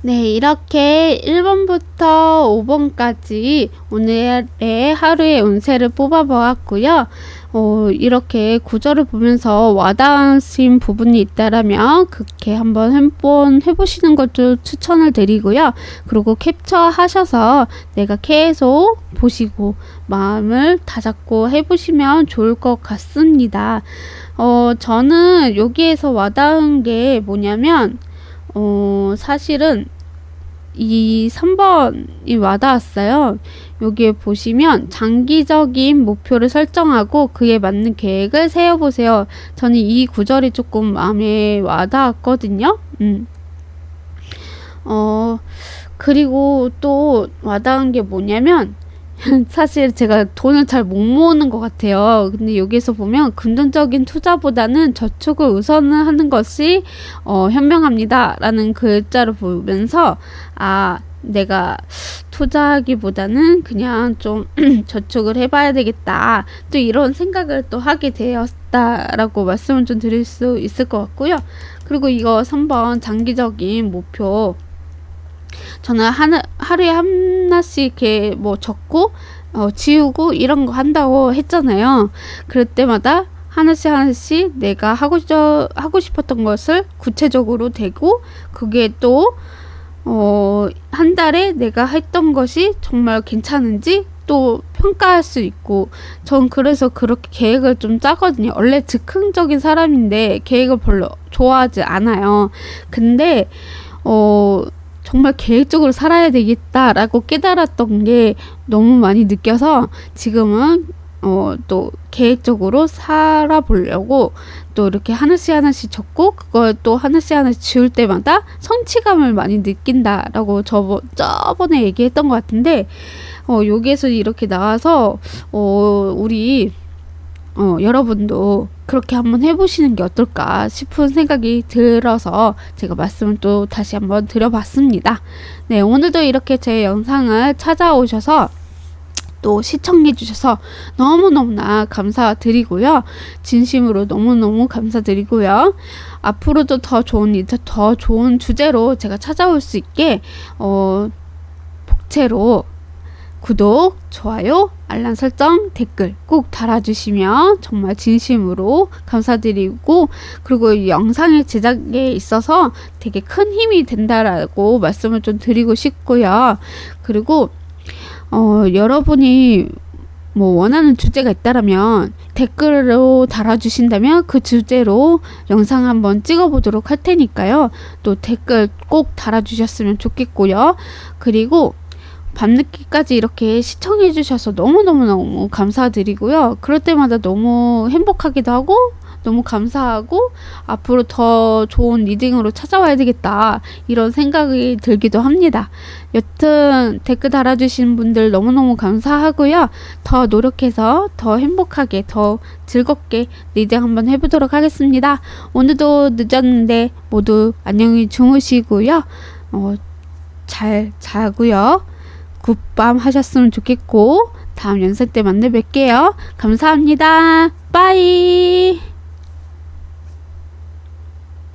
네, 이렇게 1번부터 5번까지 오늘의 하루의 운세를 뽑아보았고요. 이렇게 구절을 보면서 와닿으신 부분이 있다라면 그렇게 한번 해보시는 것도 추천을 드리고요. 그리고 캡처하셔서 내가 계속 보시고 마음을 다잡고 해보시면 좋을 것 같습니다. 저는 여기에서 와닿은 게 뭐냐면 사실은 이 3번이 와닿았어요. 여기에 보시면 장기적인 목표를 설정하고 그에 맞는 계획을 세워보세요. 저는 이 구절이 조금 마음에 와닿았거든요. 그리고 또 와닿은 게 뭐냐면 사실 제가 돈을 잘 못 모으는 것 같아요. 근데 여기서 보면 금전적인 투자보다는 저축을 우선을 하는 것이 현명합니다 라는 글자를 보면서 내가 투자하기보다는 그냥 좀 저축을 해봐야 되겠다, 또 이런 생각을 또 하게 되었다라고 말씀을 좀 드릴 수 있을 것 같고요. 그리고 이거 3번 장기적인 목표, 저는 하루에 하나씩 이렇게 뭐 적고 지우고 이런 거 한다고 했잖아요. 그럴 때마다 하나씩 내가 하고 싶었던 것을 구체적으로 되고, 그게 또 한 달에 내가 했던 것이 정말 괜찮은지 또 평가할 수 있고, 전 그래서 그렇게 계획을 좀 짜거든요. 원래 즉흥적인 사람인데 계획을 별로 좋아하지 않아요. 근데 정말 계획적으로 살아야 되겠다라고 깨달았던 게 너무 많이 느껴서 지금은 또 계획적으로 살아보려고 또 이렇게 하나씩 적고 그걸 또 하나씩 지울 때마다 성취감을 많이 느낀다라고 저번에 얘기했던 것 같은데, 여기에서 이렇게 나와서 우리 여러분도 그렇게 한번 해보시는 게 어떨까 싶은 생각이 들어서 제가 말씀을 또 다시 한번 드려봤습니다. 네, 오늘도 이렇게 제 영상을 찾아오셔서 또 시청해 주셔서 너무너무나 감사드리고요. 진심으로 너무너무 감사드리고요. 앞으로도 더 좋은 주제로 제가 찾아올 수 있게 복채로 구독, 좋아요, 알람 설정, 댓글 꼭 달아주시면 정말 진심으로 감사드리고, 그리고 이 영상의 제작에 있어서 되게 큰 힘이 된다라고 말씀을 좀 드리고 싶고요. 그리고 여러분이 뭐 원하는 주제가 있다라면 댓글로 달아주신다면 그 주제로 영상 한번 찍어보도록 할 테니까요. 또 댓글 꼭 달아주셨으면 좋겠고요. 그리고 밤늦게까지 이렇게 시청해 주셔서 너무너무 감사드리고요. 그럴 때마다 너무 행복하기도 하고 너무 감사하고 앞으로 더 좋은 리딩으로 찾아와야 되겠다, 이런 생각이 들기도 합니다. 여튼 댓글 달아주신 분들 너무너무 감사하고요. 더 노력해서 더 행복하게 더 즐겁게 리딩 한번 해보도록 하겠습니다. 오늘도 늦었는데 모두 안녕히 주무시고요. 잘 자고요. 굿밤 하셨으면 좋겠고, 다음 영상 때 만나 뵐게요. 감사합니다. 빠이.